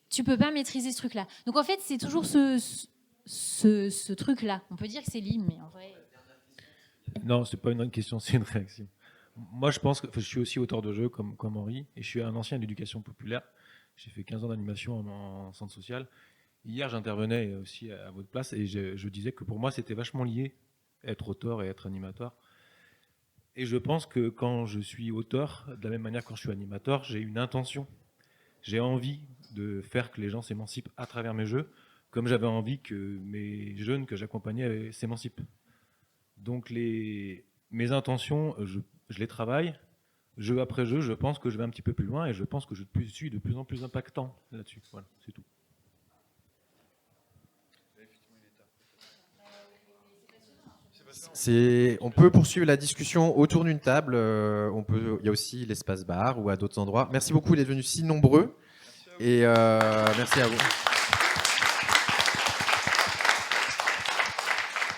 tu peux pas maîtriser ce truc-là. Donc en fait, c'est toujours ce truc-là. On peut dire que c'est libre, mais en vrai... Non, c'est pas une question, c'est une réaction. Moi, je pense que je suis aussi auteur de jeux comme Henri, et je suis un ancien d'éducation populaire. J'ai fait 15 ans d'animation en centre social. Hier, j'intervenais aussi à votre place, et je disais que pour moi, c'était vachement lié, être auteur et être animateur. Et je pense que quand je suis auteur, de la même manière que quand je suis animateur, j'ai une intention. J'ai envie de faire que les gens s'émancipent à travers mes jeux, comme j'avais envie que mes jeunes que j'accompagnais s'émancipent. Donc mes intentions, je les travaille. Jeu après jeu, je pense que je vais un petit peu plus loin et je pense que je suis de plus en plus impactant là-dessus. Voilà, c'est tout. On peut poursuivre la discussion autour d'une table. Il y a aussi l'espace bar ou à d'autres endroits. Merci beaucoup d'être venus si nombreux. Et merci à vous.